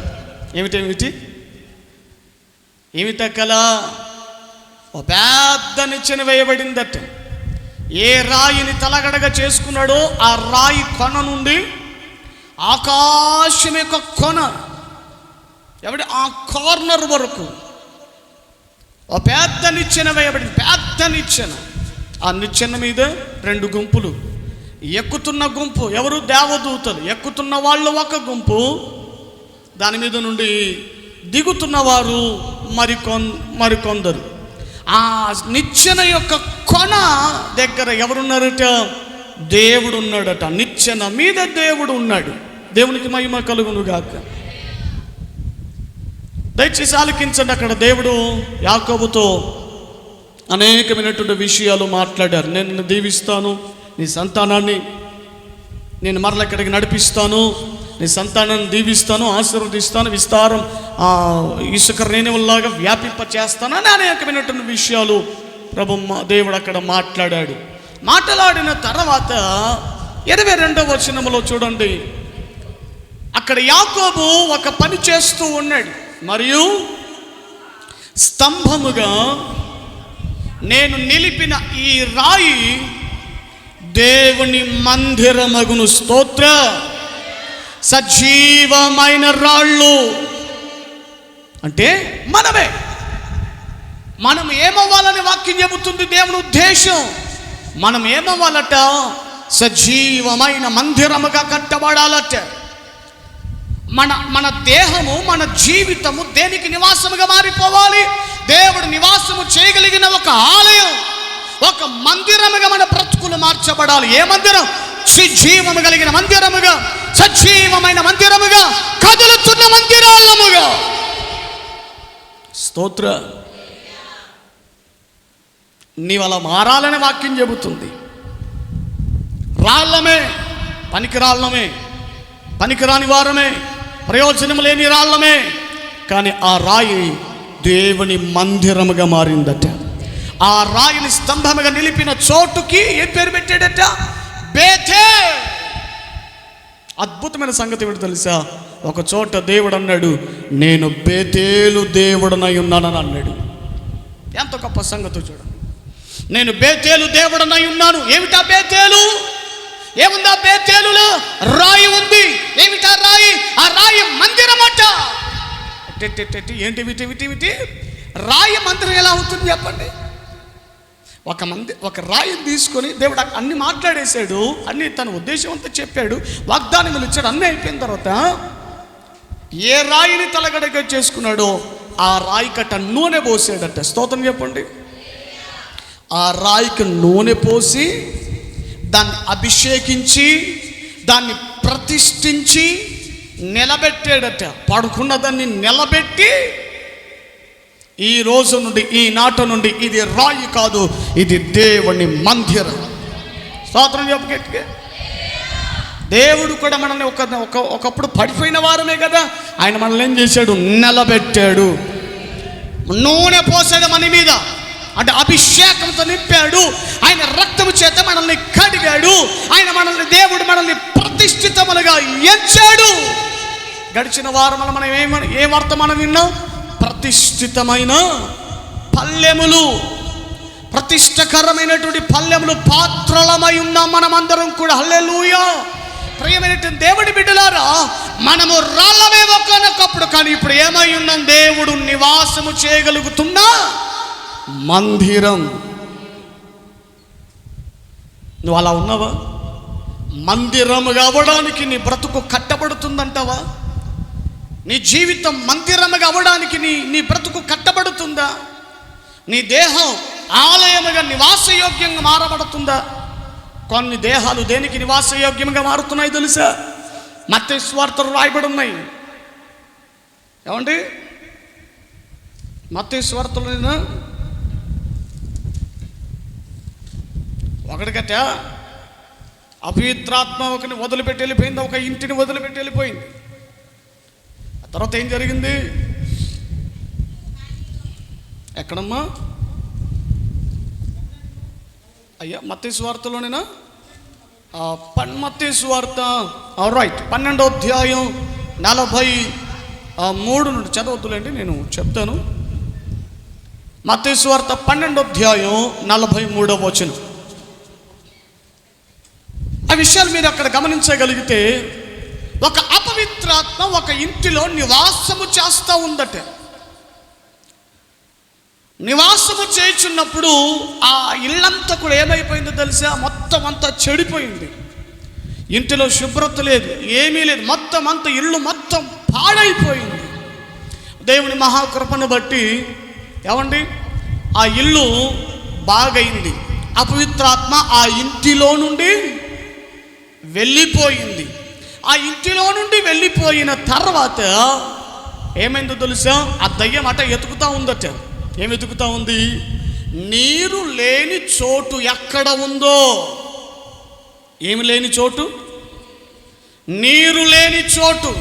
ఏమిట కల? ఒక పెద్ద నిచ్చెన వేయబడిందట. ఏ రాయిని తలగడగా చేసుకున్నాడో ఆ రాయి కొన నుండి ఆకాశం యొక్క కొన ఆ కార్నర్ వరకు ఒక పెద్ద నిచ్చెన వేయబడింది, పెద్ద నిచ్చెన. ఆ నిచ్చెన మీద 2 గుంపులు. ఎక్కుతున్న గుంపు ఎవరు? దేవదూతలు. ఎక్కుతున్న వాళ్ళు ఒక గుంపు, దాని మీద నుండి దిగుతున్న వారు మరికొందరు. ఆ నిచ్చెన యొక్క కొన దగ్గర ఎవరున్నారట? దేవుడు ఉన్నాడట. నిచ్చెన మీద దేవుడు ఉన్నాడు. దేవునికి మహిమ కలుగును గాక. దయచేసి ఆలకించండి. అక్కడ దేవుడు యాకోబుతో అనేకమైనటువంటి విషయాలు మాట్లాడారు. నేను నిన్ను దీవిస్తాను, నీ సంతానాన్ని నేను మరల ఇక్కడికి నడిపిస్తాను, నీ సంతానాన్ని దీవిస్తాను, ఆశీర్వదిస్తాను, విస్తారం ఇసుక రేణువుల్లాగా వ్యాపింప చేస్తానని అనేకమైనటువంటి విషయాలు దేవుడు అక్కడ మాట్లాడాడు. మాట్లాడిన తర్వాత 22వ వచనములో చూడండి, అక్కడ యాకోబు ఒక పని చేస్తూ ఉన్నాడు. మరియు స్తంభముగా నేను నిలిపిన ఈ రాయి దేవుని మందిరమగును. స్తోత్ర. సజీవమైన రాళ్ళు అంటే మనం ఏమవ్వాలని వాక్యం చెబుతుంది. దేవుని ఉద్దేశం మనం ఏమవ్వాలట? సజీవమైన మందిరముగా కట్టబడాలట. మన దేహము, మన జీవితము దేనికి నివాసముగా మారిపోవాలి? దేవుడు నివాసము చేయగలిగిన ఒక ఆలయం, ఒక మందిరముగా మన బ్రతుకులు మార్చబడాలి. ఏ మందిరం? సజీవము కలిగిన మందిరముగా, సజీవమైన మందిరముగా, కదులుతున్న మందిరాలముగా. స్తోత్ర. నీవు అలా మారాలని వాక్యం చెబుతుంది. రాళ్ళమే, పనికిరాళ్ళమే, పనికిరాని వారమే, ప్రయోజనం లేని రాళ్ళమే, కానీ ఆ రాయి దేవుని మందిరముగా మారిందట. ఆ రాయిని స్తంభముగా నిలిపిన చోటుకి ఏం పేరు పెట్టాడట? బేతేల్. అద్భుతమైన సంగతి ఏమిటి తెలుసా? ఒక చోట దేవుడు అన్నాడు, నేను బేతేలు దేవుడనై ఉన్నానని అన్నాడు. ఎంత గొప్ప సంగతి చూడండి. నేను బేతేలు దేవుడనై ఉన్నాను. ఏమిటా బేతేలు? ఏముందా బేతేలులో? రాయి ఉంది. ఏమిటా రాయి? ఆ రాయి మందిరమట. ఏంటి రాయి మందిరం ఎలా అవుతుంది చెప్పండి? ఒక రాయిని తీసుకొని దేవుడు అన్ని మాట్లాడేశాడు, అన్ని తన ఉద్దేశం అంతా చెప్పాడు, వాగ్దానములు ఇచ్చాడు. అన్నీ అయిపోయిన తర్వాత ఏ రాయిని తలగడగా చేసుకున్నాడో ఆ రాయి కట్ట నూనె పోసాడట. స్తోత్రం చెప్పండి. ఆ రాయికి నూనె పోసి దాన్ని అభిషేకించి దాన్ని ప్రతిష్ఠించి నిలబెట్టాడట. పడుకున్న దాన్ని నిలబెట్టి ఈ రోజు నుండి, ఈ నాట నుండి ఇది రాయి కాదు, ఇది దేవుని మందిరం. స్తోత్రం చెప్పగట్టిగా. దేవుడు కూడా మనల్ని ఒకప్పుడు పడిపోయిన వారమే కదా, ఆయన మనల్ని ఏం చేశాడు? నిలబెట్టాడు. నూనె పోసాడు మన మీద, అంటే అభిషేకంతో నింపాడు. ఆయన రక్తము చేత మనల్ని కడిగాడు. దేవుడు మనల్ని ప్రతిష్ఠితములుగా ఎంచాడు. గడిచిన వారమున మనం ఏ వర్తమానం విన్నాం? ప్రతిష్ఠితమైన పల్లెములు, ప్రతిష్టకరమైనటువంటి పల్లెములు, పాత్రలమై ఉన్నాం మనమందరం కూడా. హల్లెలూయా. ప్రియమైనటువంటి దేవుడి బిడ్డలారా, మనము రాళ్ళమే ఒకనొకప్పుడు, కానీ ఇప్పుడు ఏమై ఉన్నాం? దేవుడు నివాసము చేయగలుగుతున్న మందిరం. నువ్వు అలా ఉన్నావా? మందిరముగా అవ్వడానికి నీ బ్రతుకు కట్టబడుతుందంటావా? నీ జీవితం మందిరముగా అవ్వడానికి నీ బ్రతుకు కట్టబడుతుందా? నీ దేహం ఆలయముగా నివాసయోగ్యంగా మారబడుతుందా? కొన్ని దేహాలు దేనికి నివాసయోగ్యంగా మారుతున్నాయి తెలుసా? మత్తయి సువార్తలు రాయబడి ఉన్నాయి. ఏమండి? మత్తయి సువార్తలో ఒకటికట అపవిత్రాత్మ ఒకని వదిలిపెట్టి వెళ్ళిపోయింది, ఒక ఇంటిని వదిలిపెట్టి వెళ్ళిపోయింది. ఆ తర్వాత ఏం జరిగింది? ఎక్కడమ్మా? అయ్యా మత్తయి సువార్తలోనేనా? మత్తయి సువార్త రైట్, 12వ అధ్యాయం 43 నుండి చదవద్దులేండి, నేను చెప్తాను. మత్తయి సువార్త 12వ అధ్యాయం 43వ వచనం. ఆ విషయాలు మీరు అక్కడ గమనించగలిగితే, ఒక అపవిత్రాత్మ ఒక ఇంటిలో నివాసము చేస్తూ ఉందట. నివాసము చేయుచున్నప్పుడు ఆ ఇల్లంతా కూడా ఏమైపోయిందో తెలుసా? మొత్తం అంతా చెడిపోయింది. ఇంటిలో శుభ్రత లేదు, ఏమీ లేదు, మొత్తం అంతా ఇల్లు మొత్తం పాడైపోయింది. దేవుని మహాకృపను బట్టి ఏమండి, ఆ ఇల్లు బాగైంది. అపవిత్రాత్మ ఆ ఇంటిలో నుండి వెళ్ళిపోయింది. ఆ ఇంటిలో నుండి వెళ్ళిపోయిన తర్వాత ఏమైందో తెలుసా? ఆ దయ్యం అట ఎతుకుతూ ఉందట. ఏం వెతుకుతూ ఉంది? నీరు లేని చోటు ఎక్కడ ఉందో, ఏమి లేని చోటు? నీరు లేని చోటు.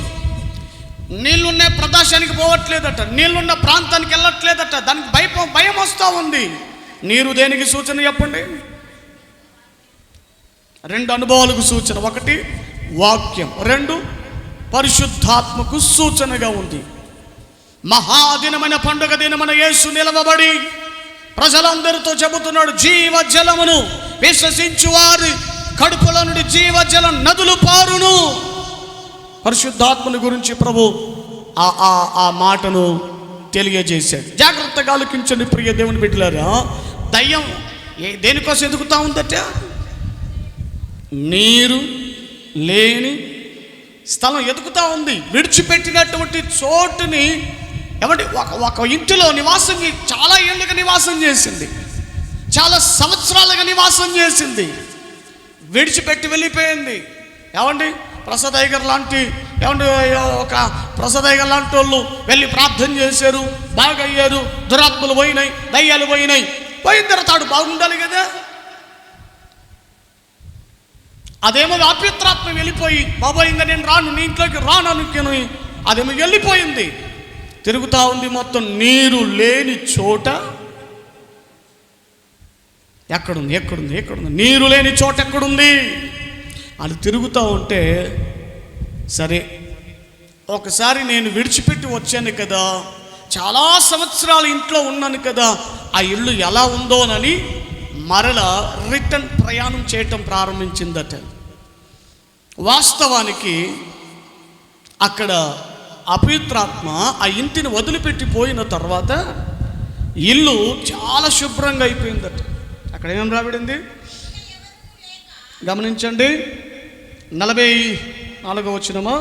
నీళ్ళున్న ప్రదేశానికి పోవట్లేదట, నీళ్ళున్న ప్రాంతానికి వెళ్ళట్లేదట, దానికి భయం వస్తూ ఉంది. నీరు దేనికి సూచన చెప్పండి? రెండు అనుభవాలకు సూచన. ఒకటి వాక్యం, రెండు పరిశుద్ధాత్మకు సూచనగా ఉంది. మహాదినమైన పండుగ దినమైన యేసు నిలవబడి ప్రజలందరితో చెబుతున్నాడు, జీవజలమును విశ్వసించు వారి కడుపుల నుండి జీవజల నదులు పారును. పరిశుద్ధాత్మని గురించి ప్రభు ఆ మాటను తెలియజేశాడు. జాగ్రత్తగా ఆలకించండి ప్రియ దేవుని బిడ్డలారా. దయ్యం దేనికోసం ఎదుగుతూ ఉందట? నీరు లేని స్థలం ఎదుగుతూ ఉంది. విడిచిపెట్టినటువంటి చోటుని ఏమంటే ఒక ఇంటిలో నివాసం, చాలా ఏళ్ళుగా నివాసం చేసింది, చాలా సంవత్సరాలుగా నివాసం చేసింది, విడిచిపెట్టి వెళ్ళిపోయింది. ఏమండి ప్రసాదయ్య గారు లాంటి ఒక ప్రసాదయ్య గారు లాంటి వాళ్ళు వెళ్ళి ప్రార్థన చేశారు, బాగా అయ్యారు, దురాత్మలు పోయినాయి, దయ్యాలు పోయినాయి. పోయిన తర్వాత ఆడు బాగుండాలి కదా. అదేమో అపవిత్రాత్మ వెళ్ళిపోయి, బాబాయ్ ఇంకా నేను రాను, నీ ఇంట్లోకి రాను అనుకుని అదేమో వెళ్ళిపోయింది, తిరుగుతూ ఉంది. మొత్తం నీరు లేని చోట ఎక్కడుంది? నీరు లేని చోట ఎక్కడుంది? అది తిరుగుతూ ఉంటే, సరే ఒకసారి నేను విడిచిపెట్టి వచ్చాను కదా, చాలా సంవత్సరాలు ఇంట్లో ఉన్నాను కదా, ఆ ఇల్లు ఎలా ఉందోనని మరలా రిటర్న్ ప్రయాణం చేయటం ప్రారంభించిందట. వాస్తవానికి అక్కడ అపవిత్రాత్మ ఆ ఇంటిని వదిలిపెట్టి పోయిన తర్వాత ఇల్లు చాలా శుభ్రంగా అయిపోయిందట. అక్కడ ఏమేమి రాబడింది గమనించండి. 44వ వచనమా,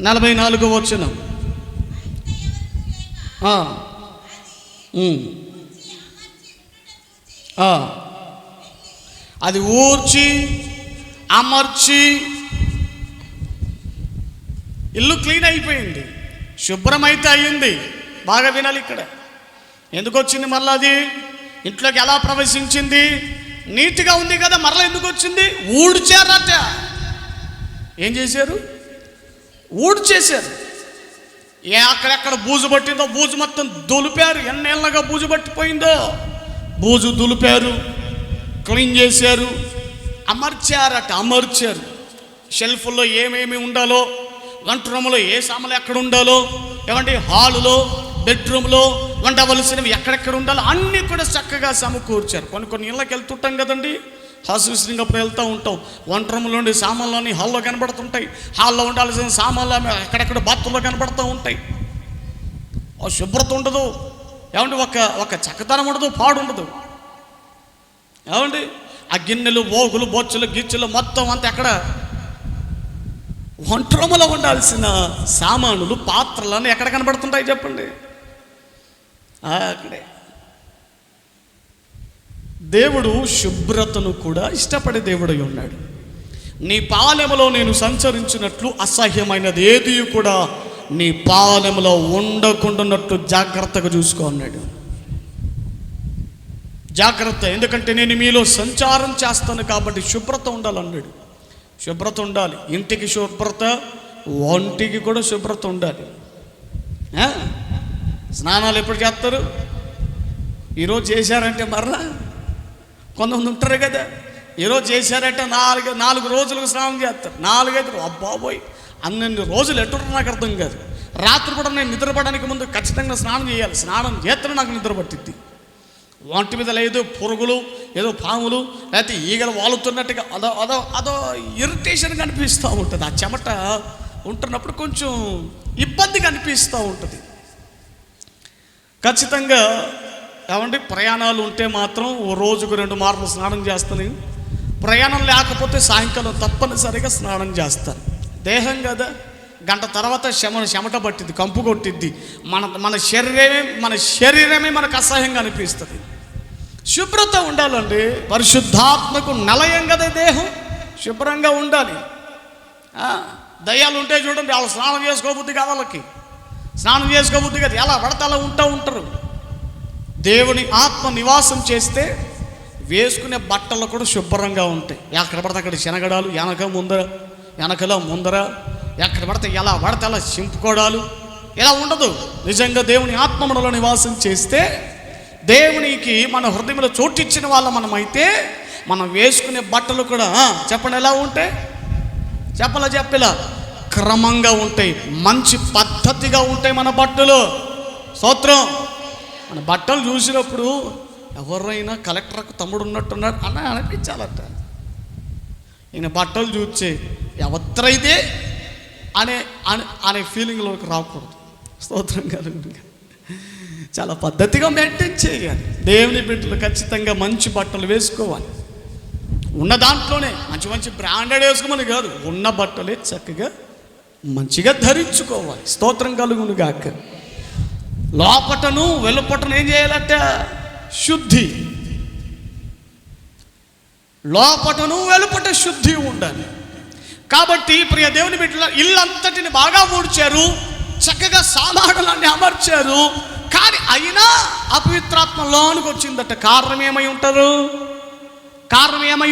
44వ వచనం. అది ఊర్చి అమర్చి ఇల్లు క్లీన్ అయిపోయింది, శుభ్రమైతే అయ్యింది. బాగా వినాలి ఇక్కడ. ఎందుకు వచ్చింది మళ్ళీ? అది ఇంట్లోకి ఎలా ప్రవేశించింది? నీట్గా ఉంది కదా, మరలా ఎందుకు వచ్చింది? ఊడ్చారట. ఏం చేశారు? ఊడ్చేశారు. అక్కడెక్కడ బూజు పట్టిందో బూజు మొత్తం దులిపారు. ఎన్నేళ్ళగా బూజు పట్టిపోయిందో బూజు దులిపారు, క్లీన్ చేశారు, అమర్చారు. షెల్ఫ్లో ఏమేమి ఉండాలో, వంట రూమ్లో ఏ సామాన్లు ఎక్కడ ఉండాలో, ఏమంటే హాలులో, బెడ్రూమ్లో ఉండవలసినవి ఎక్కడెక్కడ ఉండాలో అన్నీ కూడా చక్కగా సమకూర్చారు. కొన్ని ఇళ్ళకి వెళ్తుంటాం కదండి, హాస్పిటల్కి అప్పుడు వెళ్తూ ఉంటాం. వంట రూమ్లో ఉండే సామాన్లు హాల్లో కనబడుతుంటాయి, హాల్లో ఉండాల్సిన సామాన్లు ఎక్కడెక్కడ బాత్రూంలో కనబడుతూ ఉంటాయి. శుభ్రత ఉండదు, ఏమంటే ఒక చక్కదనం ఉండదు, పాడు ఉండదు. ఏమండి ఆ గిన్నెలు, బోగులు, బొచ్చులు, గిచ్చులు మొత్తం అంతా ఎక్కడ? వంట రూమ్లో ఉండాల్సిన సామానులు, పాత్రలను ఎక్కడ కనబడుతుంటాయి చెప్పండి? అక్కడే. దేవుడు శుభ్రతను కూడా ఇష్టపడే దేవుడై ఉన్నాడు. నీ పాలెములో నేను సంచరించినట్లు అసహ్యమైనది ఏది కూడా నీ పాలెములో ఉండకుండాన్నట్లు జాగ్రత్తగా చూసుకో అన్నాడు. జాగ్రత్త, ఎందుకంటే నేను మీలో సంచారం చేస్తాను కాబట్టి శుభ్రత ఉండాలన్నాడు. శుభ్రత ఉండాలి, ఇంటికి శుభ్రత, ఒంటికి కూడా శుభ్రత ఉండాలి. స్నానాలు ఎప్పుడు చేస్తారు? ఈరోజు చేశారంటే మరలా కొంతమంది ఉంటారు కదా, ఈరోజు చేశారంటే 4 రోజులకు స్నానం చేస్తారు. 4-5 అబ్బాబోయ్, అన్ని రోజులు ఎట్టుంటారు నాకు అర్థం కాదు. రాత్రి కూడా నేను నిద్రపడడానికి ముందు ఖచ్చితంగా స్నానం చేయాలి. స్నానం చేస్తేనే నాకు నిద్ర పట్టిద్ది. ఒంటి మీద లేదు పురుగులు, ఏదో పాములు, లేకపోతే ఈగలు వాలుతున్నట్టుగా అదో ఇరిటేషన్గా అనిపిస్తూ ఉంటుంది. ఆ చెమట ఉంటున్నప్పుడు కొంచెం ఇబ్బందిగా అనిపిస్తూ ఉంటుంది. ఖచ్చితంగా ఏమంటే ప్రయాణాలు ఉంటే మాత్రం ఓ రోజుకు 2 మార్లు స్నానం చేస్తాను. ప్రయాణం లేకపోతే సాయంకాలం తప్పనిసరిగా స్నానం చేస్తాను. దేహం కదా, గంట తర్వాత చెమట పట్టిద్ది, కంపు కొట్టిద్ది. మన శరీరమే మనకు అసహ్యంగా అనిపిస్తుంది. శుభ్రత ఉండాలండి. పరిశుద్ధాత్మకు నిలయం కదా దేహం, శుభ్రంగా ఉండాలి. దయ్యాలు ఉంటే చూడండి, వాళ్ళు స్నానం చేసుకోబుద్ది కాదు, వాళ్ళకి స్నానం చేసుకోబుద్ది కాదు, ఎలా పడితే అలా ఉంటారు. దేవుని ఆత్మ నివాసం చేస్తే వేసుకునే బట్టలు కూడా శుభ్రంగా ఉంటాయి. ఎక్కడ పడితే అక్కడ శనగడాలు, వెనకలో ముందర ఎక్కడ పడితే ఎలా పడితే అలా చింపుకోవడాలు ఇలా ఉండదు. నిజంగా దేవుని ఆత్మ మనలో నివాసం చేస్తే, దేవునికి మన హృదయంలో చోటిచ్చిన వాళ్ళ మనమైతే, మనం వేసుకునే బట్టలు కూడా చెప్పండి ఎలా ఉంటాయి? చెప్పలా క్రమంగా ఉంటాయి, మంచి పద్ధతిగా ఉంటాయి మన బట్టలు. స్తోత్రం. మన బట్టలు చూసినప్పుడు ఎవరైనా కలెక్టర్కు తమ్ముడు ఉన్నట్టున్నాడు అని అనిపించాలట. ఈయన బట్టలు చూస్తే ఎవరైతే అనే ఫీలింగ్లోకి రాకూడదు. స్తోత్రం కలుగును. చాలా పద్ధతిగా మెయింటైన్ చేయాలి. దేవుని బిడ్డలు ఖచ్చితంగా మంచి బట్టలు వేసుకోవాలి. ఉన్న దాంట్లోనే మంచి బ్రాండెడ్ వేసుకోమని కాదు, ఉన్న బట్టలే చక్కగా మంచిగా ధరించుకోవాలి. స్తోత్రం కలుగును గాక. లోపటను వెలుపటను ఏం చేయాలంటే శుద్ధి, లోపటను వెలుపట శుద్ధి ఉండాలి. కాబట్టి ప్రియ దేవుని బిడ్డల ఇల్లంతటిని బాగా ఊడ్చారు, చక్కగా సామానులన్నీ అమర్చారు, కానీ అయినా అపవిత్రాత్మ లోనికి వచ్చిందట. కారణం ఏమై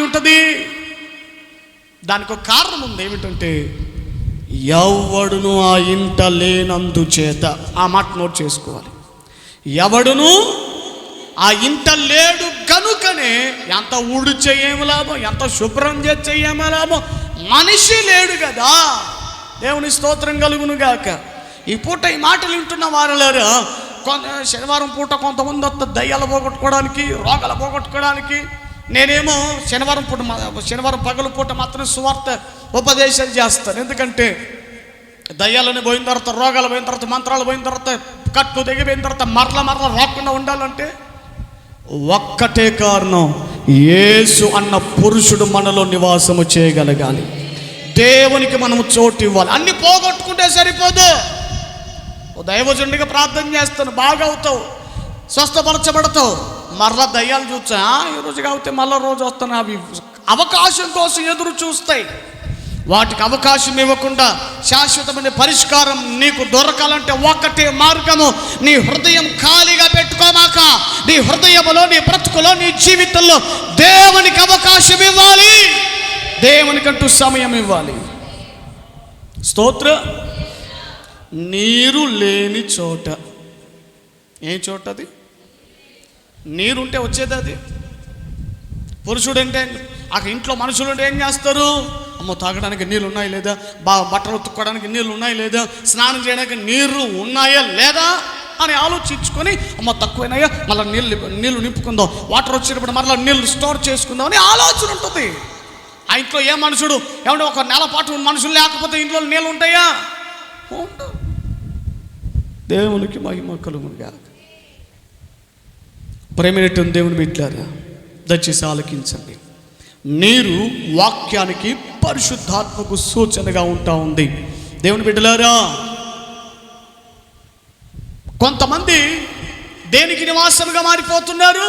ఉంటుంది? దానికి ఒక కారణం ఉంది. ఏమిటంటే ఎవడును ఆ ఇంట లేనందు చేత, ఆ మాట నోట్ చేసుకోవాలి. ఎవడును ఆ ఇంట లేడు కనుకనే ఎంత ఊడు చేయమో లాభం, ఎంత శుభ్రం చేయమో లాభం. మనిషి లేడు కదా. దేవుని స్తోత్రం కలుగును గాక. ఈ పూట ఈ మాటలు వింటున్న వారులారా, శనివారం పూట కొంతమంది వస్తారు దయ్యాలు పోగొట్టుకోవడానికి, రోగాలు పోగొట్టుకోవడానికి. నేనేమో శనివారం పగలు పూట మాత్రం సువార్త ఉపదేశాలు చేస్తాను. ఎందుకంటే దయ్యాలని పోయిన తర్వాత, రోగాలు పోయిన తర్వాత, మంత్రాలు పోయిన తర్వాత, కట్టు దిగిపోయిన తర్వాత మరల రాకుండా ఉండాలంటే ఒక్కటే కారణం, యేసు అన్న పురుషుడు మనలో నివాసము చేయగలగాలి. దేవునికి మనము చోటు ఇవ్వాలి. అన్ని పోగొట్టుకుంటే సరిపోదు. దైవజనుడిగా ప్రార్థన చేస్తాను, బాగా అవుతావు, స్వస్థపరచబడతావు. మరలా దయ్యాలు చూసా ఈరోజు కాబట్టి మళ్ళా రోజు వస్తాను. అవి అవకాశం కోసం ఎదురు చూస్తాయి. వాటికి అవకాశం ఇవ్వకుండా శాశ్వతమైన పరిష్కారం నీకు దొరకాలంటే ఒక్కటే మార్గము, నీ హృదయం ఖాళీగా పెట్టుకోమాక. నీ హృదయంలో, నీ బ్రతుకులో, నీ జీవితంలో దేవునికి అవకాశం ఇవ్వాలి, దేవునికంటూ సమయం ఇవ్వాలి. స్తోత్ర. నీరు లేని చోట, ఏ చోట అది? నీరుంటే వచ్చేది అది. పురుషుడు అంటే ఆ ఇంట్లో మనుషులు ఏం చేస్తారు? అమ్మో తాగడానికి నీళ్ళు ఉన్నాయి లేదా, బట్టలు ఉతుక్కోవడానికి నీళ్ళు ఉన్నాయి లేదా, స్నానం చేయడానికి నీరు ఉన్నాయా లేదా అని ఆలోచించుకొని, అమ్మ తక్కువైనాయా మళ్ళీ నీళ్ళు నింపుకుందాం, వాటర్ వచ్చినప్పుడు మళ్ళీ నీళ్ళు స్టోర్ చేసుకుందాం అని ఆలోచన ఉంటుంది. ఆ ఇంట్లో ఏ మనుషుడు ఏమంటే ఒక నెల పాటు మనుషులు లేకపోతే ఇంట్లో నీళ్ళు ఉంటాయా? ఉండవు. దేవునికి మహిమ కలుగునుగా. ప్రేమైనటువంటి దేవుని బిడ్డలారా, దయచేసి ఆలకించండి. నీరు వాక్యానికి, పరిశుద్ధాత్మకు సూచనగా ఉంటా ఉంది. దేవుని బిడ్డలారా, కొంతమంది దేనికి నివాసంగా మారిపోతున్నారు?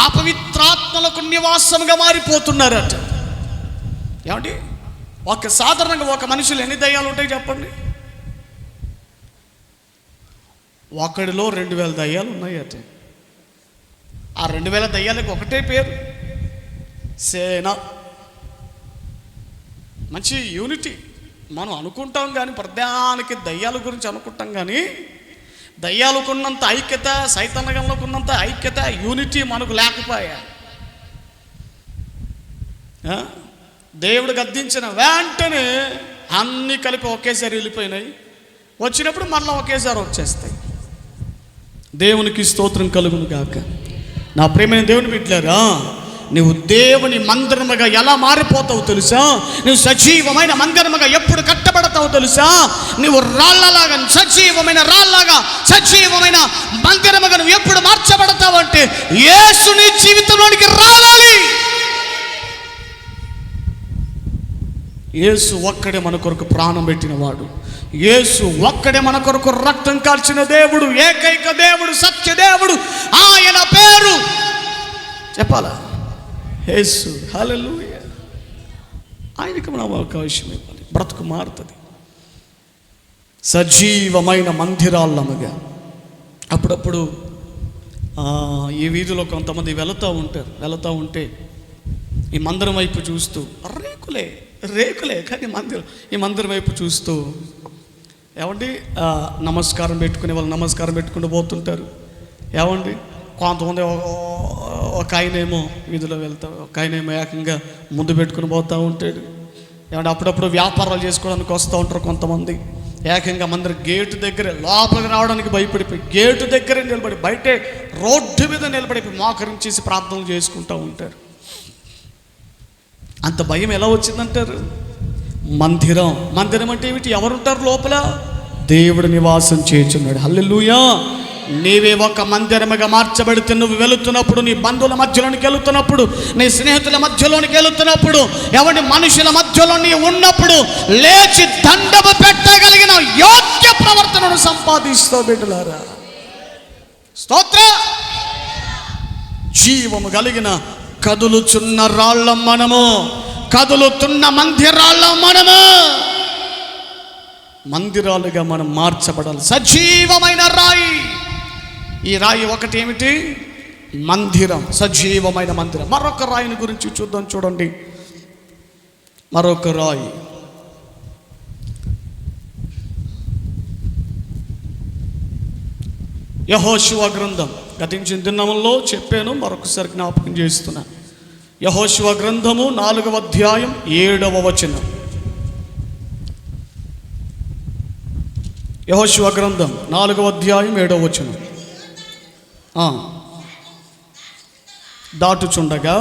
అపవిత్రాత్మలకు నివాసంగా మారిపోతున్నారట. ఏమండి, సాధారణంగా ఒక మనిషిలో ఎన్ని దయ్యాలు ఉంటాయి చెప్పండి? ఒకడిలో 2000 దయ్యాలు ఉన్నాయట. ఆ 2000 దయ్యాలకు ఒకటే పేరు, సేన. మంచి యూనిటీ మనం అనుకుంటాం కానీ, ప్రధానికి దయ్యాల గురించి అనుకుంటాం కానీ, దయ్యాలకున్నంత ఐక్యత, సైతానగంలోకున్నంత ఐక్యత, యూనిటీ మనకు లేకపోయా. దేవుడు గద్దించిన వెంటనే అన్నీ కలిపి ఒకేసారి వెళ్ళిపోయినాయి. వచ్చినప్పుడు మళ్ళీ ఒకేసారి వచ్చేస్తాయి. దేవునికి స్తోత్రం కలుగును గాక. నా ప్రియమైన దేవుని బిడ్డలారా, నువ్వు దేవుని మందిరముగా ఎలా మారిపోతావు తెలుసా? నువ్వు సజీవమైన మందిరముగా ఎప్పుడు కట్టబడతావు తెలుసా? నువ్వు రాళ్ళలాగా, సజీవమైన రాళ్ళలాగా, సజీవమైన మందిరముగా నువ్వు ఎప్పుడు మార్చబడతావు అంటే యేసు నీ జీవితంలోనికి రావాలి. యేసు ఒక్కడే మన కొరకు ప్రాణం పెట్టిన వాడు. యేసు ఒక్కడే మన కొరకు రక్తం కార్చిన దేవుడు, ఏకైక దేవుడు, సత్య దేవుడు. ఆయన పేరు చెప్పాలా? యేసు. హల్లెలూయా. ఆయనకి మనం అవకాశం ఇవ్వాలి, బ్రతుకు మారుతుంది. సజీవమైన మందిరాలముగా. అప్పుడప్పుడు ఈ వీధిలో కొంతమంది వెళుతూ ఉంటే ఈ మందిరం వైపు చూస్తూ రేకులే కానీ ఈ మందిరం వైపు చూస్తూ ఏమండి నమస్కారం పెట్టుకునే వాళ్ళు నమస్కారం పెట్టుకుంటూ పోతుంటారు. ఏమండి కొంతమంది ఒక ఆయనేమో వీధిలో ఒక ఆయనేమో ఏకంగా ముందు పెట్టుకుని పోతూ ఉంటాడు. ఏమంటే అప్పుడప్పుడు వ్యాపారాలు చేసుకోవడానికి వస్తూ ఉంటారు కొంతమంది. ఏకంగా మందిరం గేటు దగ్గరే, లోపలికి రావడానికి భయపడిపోయి గేటు దగ్గరే నిలబడి, బయటే రోడ్డు మీద నిలబడిపోయి మోకరించేసి ప్రార్థనలు చేసుకుంటూ ఉంటారు. అంత భయం ఎలా వచ్చిందంటారు? మందిరం అంటే ఏమిటి? ఎవరుంటారు లోపల? దేవుడు నివాసం చేయుచున్నాడు. హల్లెలూయా. నీవే ఒక మందిరముగా మార్చబడితే నువ్వు వెళుతున్నప్పుడు, నీ బంధువుల మధ్యలోనికి వెళుతున్నప్పుడు, నీ స్నేహితుల మధ్యలోనికి వెళుతున్నప్పుడు, ఎవరి మనుషుల మధ్యలో నీ ఉన్నప్పుడు లేచి దండము పెట్టగలిగిన యోగ్య ప్రవర్తనను సంపాదిస్తావు బిడ్డలారా. స్తోత్ర. జీవము కలిగిన కదులుచున్న రాళ్ళం మనము, కదులుతున్న మందిరాళ్ళం మనము. మందిరాలుగా మనం మార్చబడాలి. సజీవమైన రాయి. ఈ రాయి ఒకటి ఏమిటి? మందిరం, సజీవమైన మందిరం. మరొక రాయిని గురించి చూద్దాం. చూడండి, మరొక రాయి. యెహోషువ గ్రంథం గతించిన దినముల్లో చెప్పాను, మరొకసారి జ్ఞాపకం చేస్తున్నాను. యెహోషువ గ్రంథము 4వ అధ్యాయం 7వ వచనం. యెహోషువ గ్రంథం 4వ అధ్యాయం 7వ వచనం. దాటుచుండగా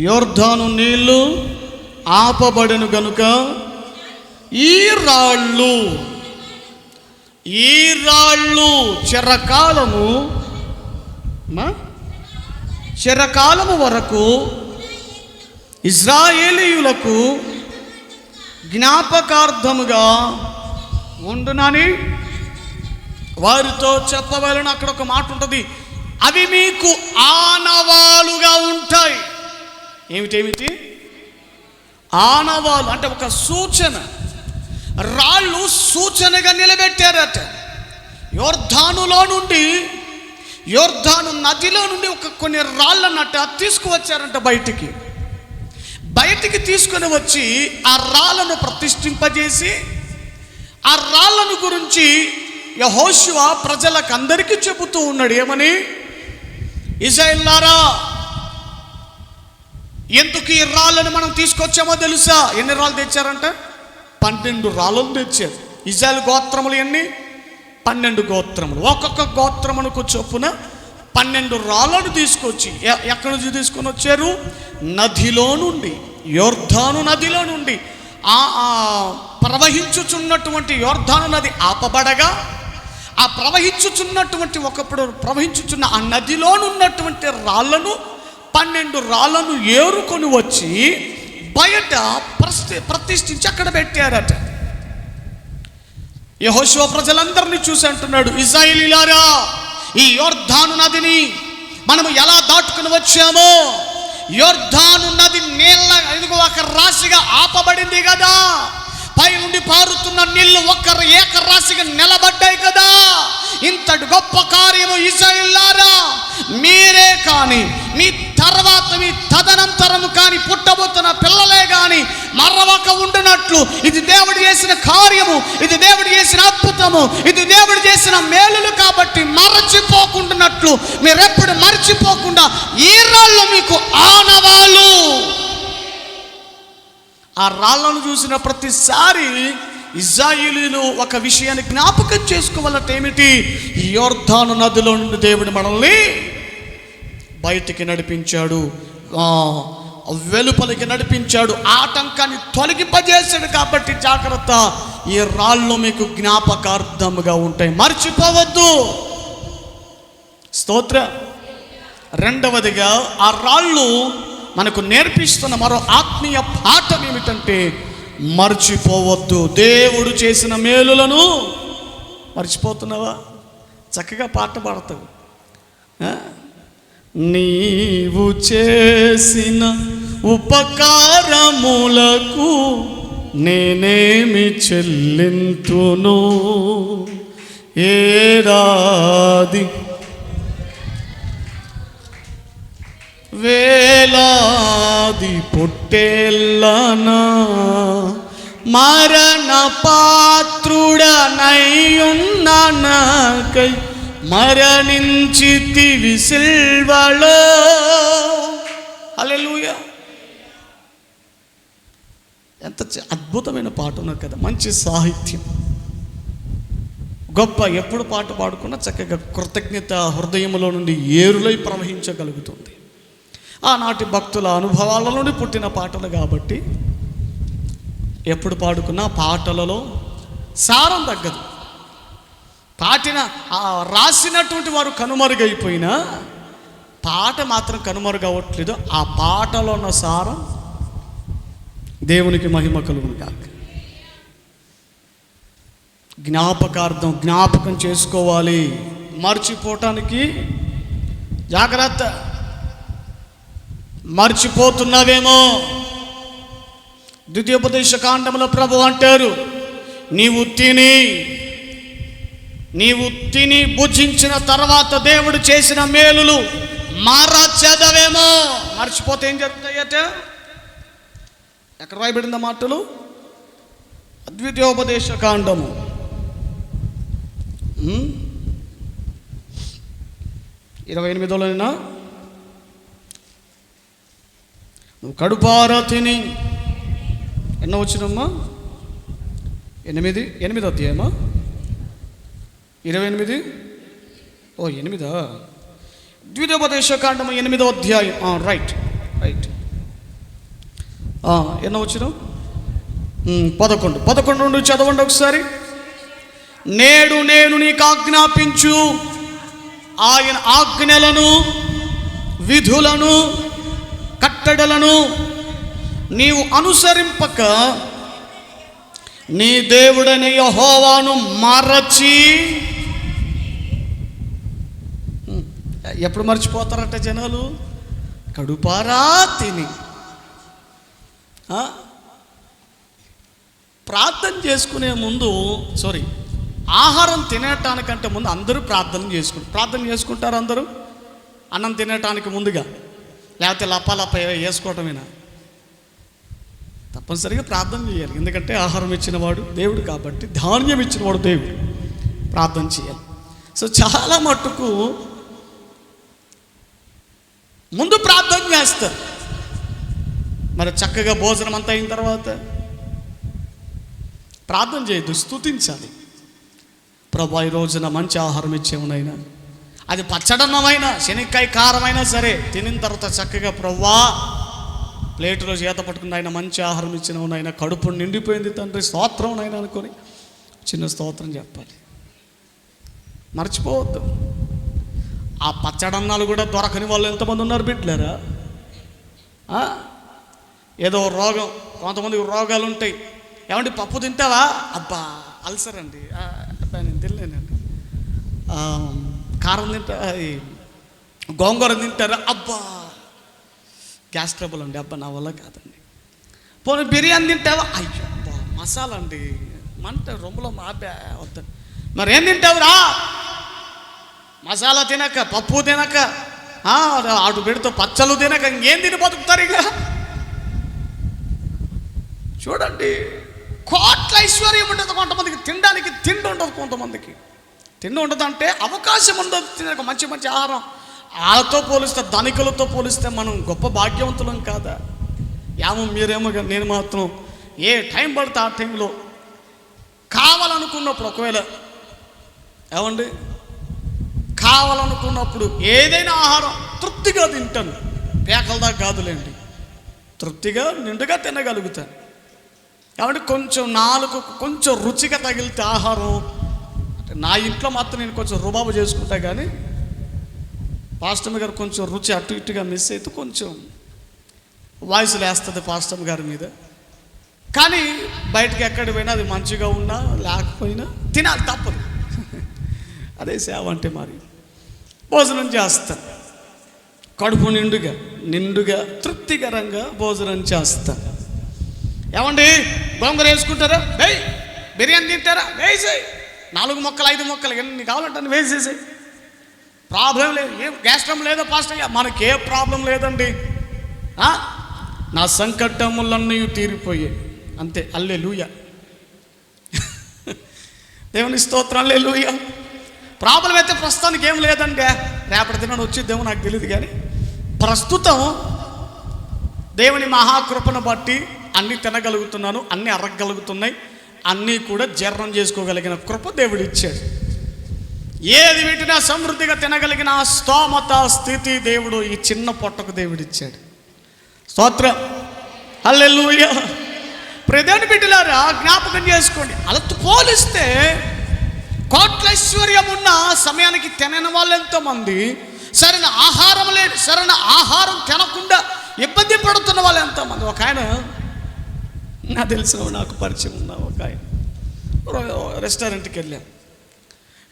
యొర్దాను నీళ్లు ఆపబడెను గనుక ఈ రాళ్ళు చిరకాలము వరకు ఇశ్రాయేలీయులకు జ్ఞాపకార్థముగా ఉండునని వారితో చెప్పవలెను. అక్కడ ఒక మాట ఉంటుంది, అవి మీకు ఆనవాలుగా ఉంటాయి. ఏమిటి? ఆనవాలు అంటే ఒక సూచన. రాళ్ళు సూచనగా నిలబెట్టారట. యొర్దాను నదిలో నుండి కొన్ని రాళ్ళనట తీసుకువచ్చారంట. బయటికి తీసుకొని వచ్చి ఆ రాళ్ళను ప్రతిష్ఠింపజేసి, ఆ రాళ్ళను గురించి యెహోషువ ప్రజలకు అందరికీ చెబుతూ ఉన్నాడు. ఏమని? ఇశ్రాయేలులారా, ఎందుకు ఈ రాళ్ళను మనం తీసుకొచ్చామో తెలుసా? ఎన్ని రాళ్ళు తెచ్చారంట? 12 రాళ్ళను తెచ్చారు. ఇశ్రాయేలు గోత్రములు ఎన్ని? 12 గోత్రములు. ఒక్కొక్క గోత్రమునకు చొప్పున 12 రాళ్ళను తీసుకొచ్చి ఎక్కడి నుంచి తీసుకొని వచ్చారు? నదిలో నుండి, యొర్దాను నదిలో నుండి. ప్రవహించుచున్నటువంటి యొర్దాను నది ఆపబడగా, ఆ ఒకప్పుడు ప్రవహించుచున్న ఆ నదిలోనున్నటువంటి రాళ్ళను 12 రాళ్ళను ఏరుకొని వచ్చి బయట ప్రతిష్ఠించి అక్కడ పెట్టారట. యెహోషువ ప్రజలందరినీ చూసి అంటున్నాడు, ఇశ్రాయేలీయులారా, ఈ యొర్దాను నదిని మనము ఎలా దాటుకుని వచ్చామో, యొర్దాను నది నీళ్ళ ఇదిగో ఒక రాశిగా ఆపబడింది కదా, పై నుండి పారుతున్న నీళ్లు ఏకరాశిగా నిలబడ్డాయి కదా. ఇంతటి గొప్ప కార్యము ఇశ్రాయేలీయులారా, మీరే కానీ, మీ తర్వాత మీ తదనంతరము కానీ, పుట్టబోతున్న పిల్లలే కానీ మరవక ఉండినట్లు, ఇది దేవుడు చేసిన కార్యము, ఇది దేవుడు చేసిన అద్భుతము, ఇది దేవుడు చేసిన మేలులు కాబట్టి మరచిపోకుండానట్లు, మీరెప్పుడు మర్చిపోకుండా ఈ రాళ్ళు మీకు ఆనవాళ్ళు. ఆ రాళ్ళను చూసిన ప్రతిసారి ఇశ్రాయేలీయులు ఒక విషయాన్ని జ్ఞాపకం చేసుకోవాలంటే ఏమిటి? యొర్దాను నదిలో నుండి దేవుడు మనల్ని బయటికి నడిపించాడు, వెలుపలికి నడిపించాడు, ఆటంకాన్ని తొలగింపజేశాడు. కాబట్టి జాగ్రత్త, ఈ రాళ్ళు మీకు జ్ఞాపకార్థముగా ఉంటాయి, మర్చిపోవద్దు. స్తోత్ర. రెండవదిగా, ఆ రాళ్ళు మనకు నేర్పిస్తున్న మరో ఆత్మీయ పాఠం ఏమిటంటే, మర్చిపోవద్దు. దేవుడు చేసిన మేలులను మర్చిపోతున్నావా? చక్కగా పాట పాడతావు. నీవు చేసిన ఉపకారములకు నేనేమి చెల్లింతును, ఏడాది వేలాది పొట్టేళ్ళనా మరణ పాత్రుడనైయున్న నాకై మరణించితివి సిల్వలో. హల్లెలూయా. ఎంత అద్భుతమైన పాట ఉన్నది కదా, మంచి సాహిత్యం, గొప్ప. ఎప్పుడు పాట పాడుకున్నా చక్కగా కృతజ్ఞత హృదయంలో నుండి ఏరులై ప్రవహించగలుగుతుంది. ఆనాటి భక్తుల అనుభవాల నుండి పుట్టిన పాటలు కాబట్టి ఎప్పుడు పాడుకున్నా పాటలలో సారం తగ్గదు. రాసినటువంటి వారు కనుమరుగైపోయినా పాట మాత్రం కనుమరుగవట్లేదు. ఆ పాటలో ఉన్న సారం దేవునికి మహిమ కలుగును గాక. జ్ఞాపకం చేసుకోవాలి. మర్చిపోవటానికి జాగ్రత్త. మర్చిపోతున్నావేమో. ద్వితీయోపదేశ కాండములో ప్రభు అంటారు, నీవు తిని భుజించిన తర్వాత దేవుడు చేసిన మేలులు మరచెదవేమో. మర్చిపోతే ఏం జరుగుతాయట? ఎక్కడ రాయబడింది మాటలు? ద్వితీయోపదేశ కాండము 28లోనైనా నువ్వు కడుపారా తిని, ఎన్నో వచ్చినమ్మా? 8 అధ్యాయమా? 28. 8. ద్వితీయోపదేశ కాండము 8వ అధ్యాయం. రైట్. ఎన్నో వచ్చిన? 11 నుండి చదవండి ఒకసారి. నేడు నేను నీకు ఆజ్ఞాపించు ఆయన ఆజ్ఞలను, విధులను, కట్టడలను నీవు అనుసరింపక నీ దేవుడైన యెహోవాను మరచి. ఎప్పుడు మర్చిపోతారట జనాలు? కడుపారా తిని. ప్రార్థన చేసుకునే ముందు, ఆహారం తినటానికంటే ముందు అందరూ ప్రార్థన చేసుకుంటారు. అందరూ అన్నం తినటానికి ముందుగా, లేకపోతే లప్ప వేసుకోవటమేనా? తప్పనిసరిగా ప్రార్థన చేయాలి. ఎందుకంటే ఆహారం ఇచ్చినవాడు దేవుడు కాబట్టి, ధాన్యం ఇచ్చినవాడు దేవుడు. ప్రార్థన చేయాలి. చాలా మట్టుకు ముందు ప్రార్థన చేస్తారు. మరి చక్కగా భోజనం అంతా అయిన తర్వాత ప్రార్థన చేయొద్దు, స్తుతించాలి. ప్రభా ఈ రోజున మంచి ఆహారం ఇచ్చేవునైనా, అది పచ్చడన్నమైనా శనక్కాయ కారమైనా సరే, తినిన తర్వాత చక్కగా ప్రభా ప్లేటులో చేత పట్టుకుని ఆయన మంచి ఆహారం ఇచ్చినవునైనా, కడుపు నిండిపోయింది తండ్రి స్తోత్రం నైనా అనుకొని చిన్న స్తోత్రం చెప్పాలి. మర్చిపోవద్దు. ఆ పచ్చడన్నాలు కూడా దొరకని వాళ్ళు ఎంతమంది ఉన్నారు బిడ్డలారా? ఏదో రోగం, కొంతమందికి రోగాలు ఉంటాయి. ఏమంటే పప్పు తింటావా? అబ్బా అల్సర్ అండి. అబ్బా నేను తినలేనండి. కారం తింటా, గోంగూర తింటారా? అబ్బా గ్యాస్ ట్రబుల్ అండి. అబ్బా నా వల్ల కాదండి. పోనీ బిర్యానీ తింటావా? అయ్యో అబ్బా మసాలా అండి, మంట రొమ్ములో మాపే వద్దండి. మరి ఏం తింటావురా? మసాలా తినక, పప్పు తినక, అటు పెడితే పచ్చలు తినక ఇంకేం తిని బతుకుతారు ఇక? చూడండి, కోట్ల ఐశ్వర్యం ఉంటుంది కొంతమందికి, తినడానికి తిండి ఉండదు. కొంతమందికి తిండి ఉండదు అంటే అవకాశం ఉండదు తినక మంచి మంచి ఆహారం. వాళ్ళతో పోలిస్తే, ధనికులతో పోలిస్తే మనం గొప్ప భాగ్యవంతులం కాదా? మీరేమో, నేను మాత్రం ఏ టైం పడితే ఆ టైంలో కావాలనుకున్నప్పుడు, ఒకవేళ కావాలనుకున్నప్పుడు ఏదైనా ఆహారం తృప్తిగా తింటాను. పేకల దాకా కాదులేండి, తృప్తిగా నిండుగా తినగలుగుతాను. కొంచెం నాలుగు కొంచెం రుచిగా తగిలితే ఆహారం, అంటే నా ఇంట్లో మాత్రం నేను కొంచెం రుబాబు చేసుకుంటా. కానీ పాస్టమ్ గారు కొంచెం రుచి అటు ఇటుగా మిస్ అయితే కొంచెం వాయిస్లు వేస్తుంది పాస్టమ్ గారి మీద. కానీ బయటకు ఎక్కడికి పోయినా అది మంచిగా ఉన్నా లేకపోయినా తినాలి, తప్పదు. అదే సేవ అంటే. మరి భోజనం చేస్తాను, కడుపు నిండుగా తృప్తికరంగా భోజనం చేస్తాను. గోంగూర వేసుకుంటారా? బిర్యానీ తింటారా? వేసాయి. 4 మొక్కలు 5 మొక్కలు ఎన్ని కావాలంటే అన్ని వేసేసాయి, ప్రాబ్లం లేదు. ఏం గ్యాస్ ట్రబుల్ లేదో పాస్టర్ అయ్యా, మనకే ప్రాబ్లం లేదండి. నా సంకటములన్నీ తీరిపోయాయి అంతే. హల్లెలూయా, దేవుని స్తోత్రం, హల్లెలూయా. ప్రాబ్లం అయితే ప్రస్తుతానికి ఏం లేదండి, రేపటి దినాన్ని వచ్చిద్దేమో నాకు తెలియదు. కానీ ప్రస్తుతం దేవుని మహాకృపను బట్టి అన్నీ తినగలుగుతున్నాను, అన్నీ అరగగలుగుతున్నాయి, అన్నీ కూడా జీర్ణం చేసుకోగలిగిన కృప దేవుడు ఇచ్చాడు. ఏది వీటినా సమృద్ధిగా తినగలిగిన స్తోమత స్థితి దేవుడు ఈ చిన్న పొట్టకు దేవుడు ఇచ్చాడు. స్తోత్రం, హల్లెలూయా. ప్రదేని బిడ్డలారా జ్ఞాపకం చేసుకోండి, అలతో పోలిస్తే కోట్ల ఐశ్వర్యం ఉన్న సమయానికి తినని వాళ్ళు ఎంతోమంది, సరైన ఆహారం లేదు, సరైన ఆహారం తినకుండా ఇబ్బంది పడుతున్న వాళ్ళు ఎంతోమంది. ఒక ఆయన నాకు తెలిసిన, నాకు పరిచయం ఉన్న ఒక ఆయన రెస్టారెంట్కి వెళ్ళాం.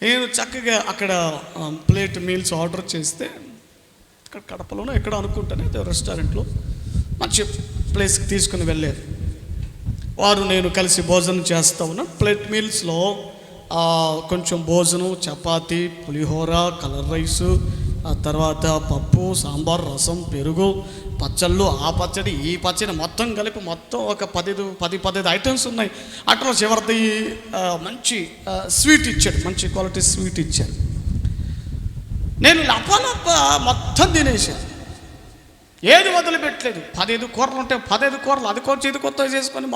నేను చక్కగా అక్కడ ప్లేట్ మీల్స్ ఆర్డర్ చేస్తే, ఇక్కడ కడపలోనో ఎక్కడ అనుకుంటానే రెస్టారెంట్లో మంచి ప్లేస్కి తీసుకుని వెళ్ళారు. వారు నేను కలిసి భోజనం చేస్తూ ఉన్నాను. ప్లేట్ మీల్స్లో కొంచెం భోజనం, చపాతీ, పులిహోర, కలర్ రైసు, ఆ తర్వాత పప్పు, సాంబార్, రసం, పెరుగు, పచ్చళ్ళు, ఆ పచ్చడి, ఈ పచ్చడి మొత్తం కలిపి మొత్తం ఒక 10-15 ఐటమ్స్ ఉన్నాయి. అట్లా చివరిది మంచి స్వీట్ ఇచ్చాడు, మంచి క్వాలిటీ స్వీట్ ఇచ్చాడు. నేను లపలప్ప మొత్తం తినేసాను, ఏది వదిలిపెట్టలేదు. 15 కూరలు ఉంటే 15 కూరలు అది కొంచెం ఇది కొత్త చేసుకొని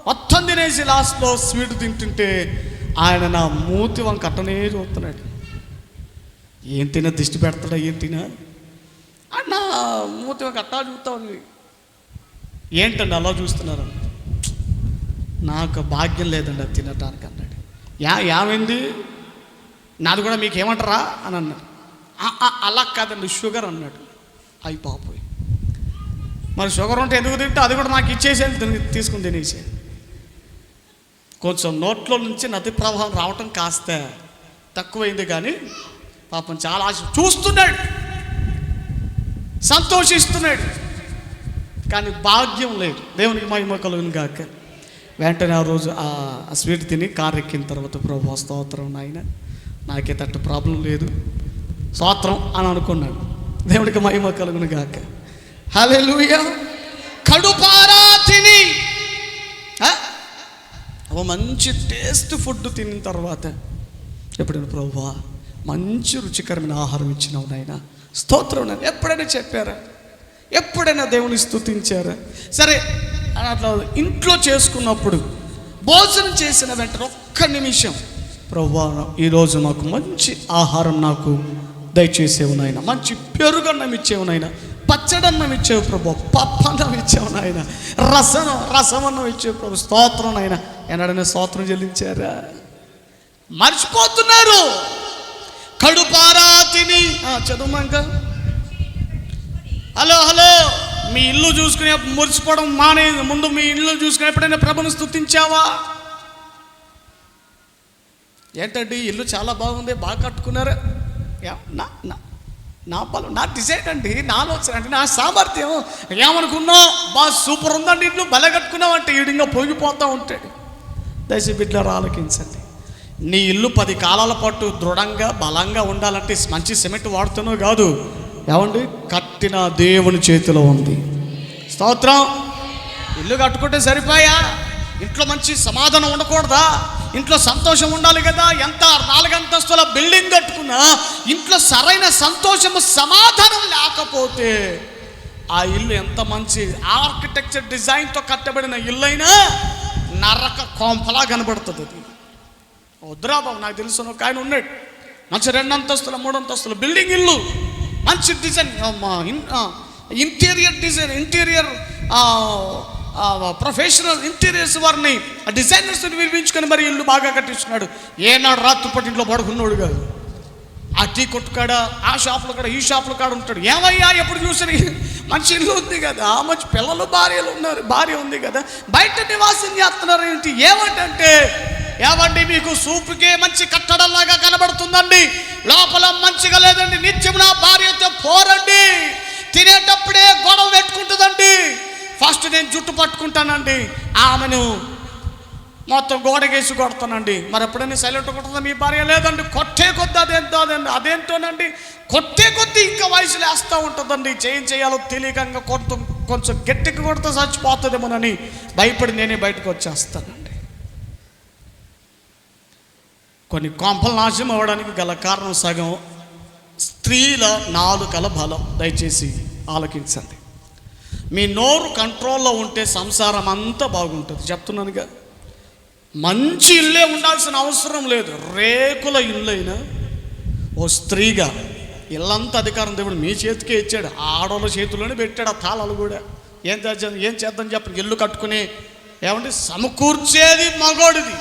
మొత్తం తినేసి లాస్ట్లో స్వీట్ తింటుంటే ఆయన నా మూతి వంక అట్టనే చూస్తున్నాడు. ఏం తినా దిష్టి పెడతాడా, ఏం తినా అన్న మూతి వంక అట్టా చూస్తా ఉంది. ఏంటండి అలా చూస్తున్నారు? నాకు భాగ్యం లేదండి అది తినటానికి అన్నాడు. ఏమైంది, నాది కూడా మీకు ఏమంటారా అని అన్నాడు. అలా కాదండి, షుగర్ అన్నాడు. అయి పాపోయి, మరి షుగర్ ఉంటే ఎందుకు తింటే అది కూడా నాకు ఇచ్చేసేది, తీసుకుని తినేసేది. కొంచెం నోట్లో నుంచి నది ప్రవాహం రావటం కాస్త తక్కువైంది, కానీ పాపం చాలా ఆశ చూస్తున్నాడు, సంతోషిస్తున్నాడు, కానీ భాగ్యం లేదు. దేవునికి మహిమ కలుగును గాక. వెంటనే ఆ రోజు ఆ స్వీట్ తిని కారు ఎక్కిన తర్వాత, ప్రభు స్తోత్రం నాయన, నాకే తట్టు ప్రాబ్లం లేదు, స్తోత్రం అని అనుకున్నాడు. దేవునికి మహిమ కలుగును గాక. హల్లెలూయా. కడుపారా తిని మంచి టేస్ట్ ఫుడ్ తిన్న తర్వాత ఎప్పుడైనా ప్రభువా మంచి రుచికరమైన ఆహారం ఇచ్చినావు నాయన, స్తోత్రం నాయన, ఎప్పుడైనా చెప్పారా? ఎప్పుడైనా దేవుని స్తుతించారా? సరే అట్లా ఇంట్లో చేసుకున్నప్పుడు భోజనం చేసిన వెంటనే ఒక్క నిమిషం, ప్రభువా ఈరోజు నాకు మంచి ఆహారం నాకు దయచేసేవు నాయన, మంచి పెరుగన్నం ఇచ్చేవు నాయన, పచ్చడన్నం ఇచ్చేవు ప్రభు, పప్పన్నం ఇచ్చేవు నాయన, రసమన్నం ఇచ్చేవు ప్రభు, స్తోత్రం నాయన. ఎన్నడైనా స్తోత్రం చెల్లించారా? మర్చిపోతున్నారు. కడుపారా తిని చదువుమాక. హలో మీ ఇల్లు చూసుకునే మురిసిపోవడం మానే, ముందు మీ ఇల్లు చూసుకుని ఎప్పుడైనా ప్రభుని స్తుతించావా? ఏంటండి ఇల్లు చాలా బాగుంది, బాగా కట్టుకున్నారా? నా బలం, నా డిసైడ్ అండి, నా ఆలోచన అండి, నా సామర్థ్యం. ఏమనుకున్నావు? బాగా సూపర్ ఉందండి ఇల్లు, బల కట్టుకున్నావు అంటే ఈడింగా పొంగిపోతూ ఉంటాడు. దయచేసి బిడ్డలారా ఆలకించండి. నీ ఇల్లు 10 కాలాల పాటు దృఢంగా బలంగా ఉండాలంటే మంచి సిమెంట్ వాడుతున్నావు కాదు, ఏమండి కట్టిన దేవుని చేతిలో ఉంది. స్తోత్రం. ఇల్లు కట్టుకుంటే సరిపోయా? ఇంట్లో మంచి సమాధానం ఉండకూడదా? ఇంట్లో సంతోషం ఉండాలి కదా. ఎంత 4 అంతస్తుల బిల్డింగ్ కట్టుకున్నా ఇంట్లో సరైన సంతోషము సమాధానం లేకపోతే ఆ ఇల్లు ఎంత మంచి ఆర్కిటెక్చర్ డిజైన్తో కట్టబడిన ఇల్లు అయినా నరక కొంపలా కనబడుతుంది. అది వద్దురా బాబు, నాకు తెలుసు ఒక ఆయన ఉన్నాడు, మంచి 2 అంతస్తుల 3 అంతస్తుల బిల్డింగ్ ఇల్లు, మంచి design, interior design, interior professional interiors వారిని డిజైనర్స్ని పిలిపించుకొని మరి ఇల్లు బాగా కట్టించుకున్నాడు. ఏనాడు రాత్రిపూట ఇంట్లో పడుకున్నాడు కాదు. ఆ టీ కొట్టు కాడ, ఆ షాపుల కాడ, ఈ షాపుల కాడ ఉంటాడు. ఏమయ్యా ఎప్పుడు చూసినా మంచి ఇల్లు ఉంది కదా, మంచి పిల్లలు భార్యలు ఉన్నారు, భార్య ఉంది కదా, బయట నివాసం చేస్తున్నారు ఏంటి? ఏమండి మీకు సూపుకే మంచి కట్టడంలాగా కనబడుతుందండి, లోపల మంచిగా లేదండి. నిత్యం నా భార్యతో పోరండి, తినేటప్పుడే గొడవ పెట్టుకుంటుందండి. ఫస్ట్ నేను జుట్టు పట్టుకుంటానండి, ఆమెను మొత్తం గోడకేసి కొడతానండి. మరి ఎప్పుడైనా సైలెంట్ కొడుతుందా మీ భార్య? లేదండి, కొట్టే కొద్ది అదేంటోనండి కొట్టే కొద్ది ఇంకా వయసులు వేస్తూ ఉంటుందండి. చేయాలో తెలియకంగా కొంచెం గట్టిగా కొడితే చచ్చిపోతుందేమోనని భయపడి నేనే బయటకు వచ్చేస్తానండి. కొన్ని కొంపలు నాశనం అవ్వడానికి గల కారణం సగం స్త్రీల నాలుకల బలం. దయచేసి ఆలకించండి. మీ నోరు కంట్రోల్లో ఉంటే సంసారం అంతా బాగుంటుంది. చెప్తున్నానుగా, మంచి ఇల్లే ఉండాల్సిన అవసరం లేదు. రేకుల ఇల్లు అయినా ఓ స్త్రీగా ఇల్లంతా అధికారం దేవుడు మీ చేతికే ఇచ్చాడు. ఆడవాళ్ళ చేతుల్లోనే పెట్టాడు ఆ తాళాలు కూడా. ఏం చేద్దాం చెప్పండి. ఇల్లు కట్టుకుని ఏమంటే సమకూర్చేది మగోడిది,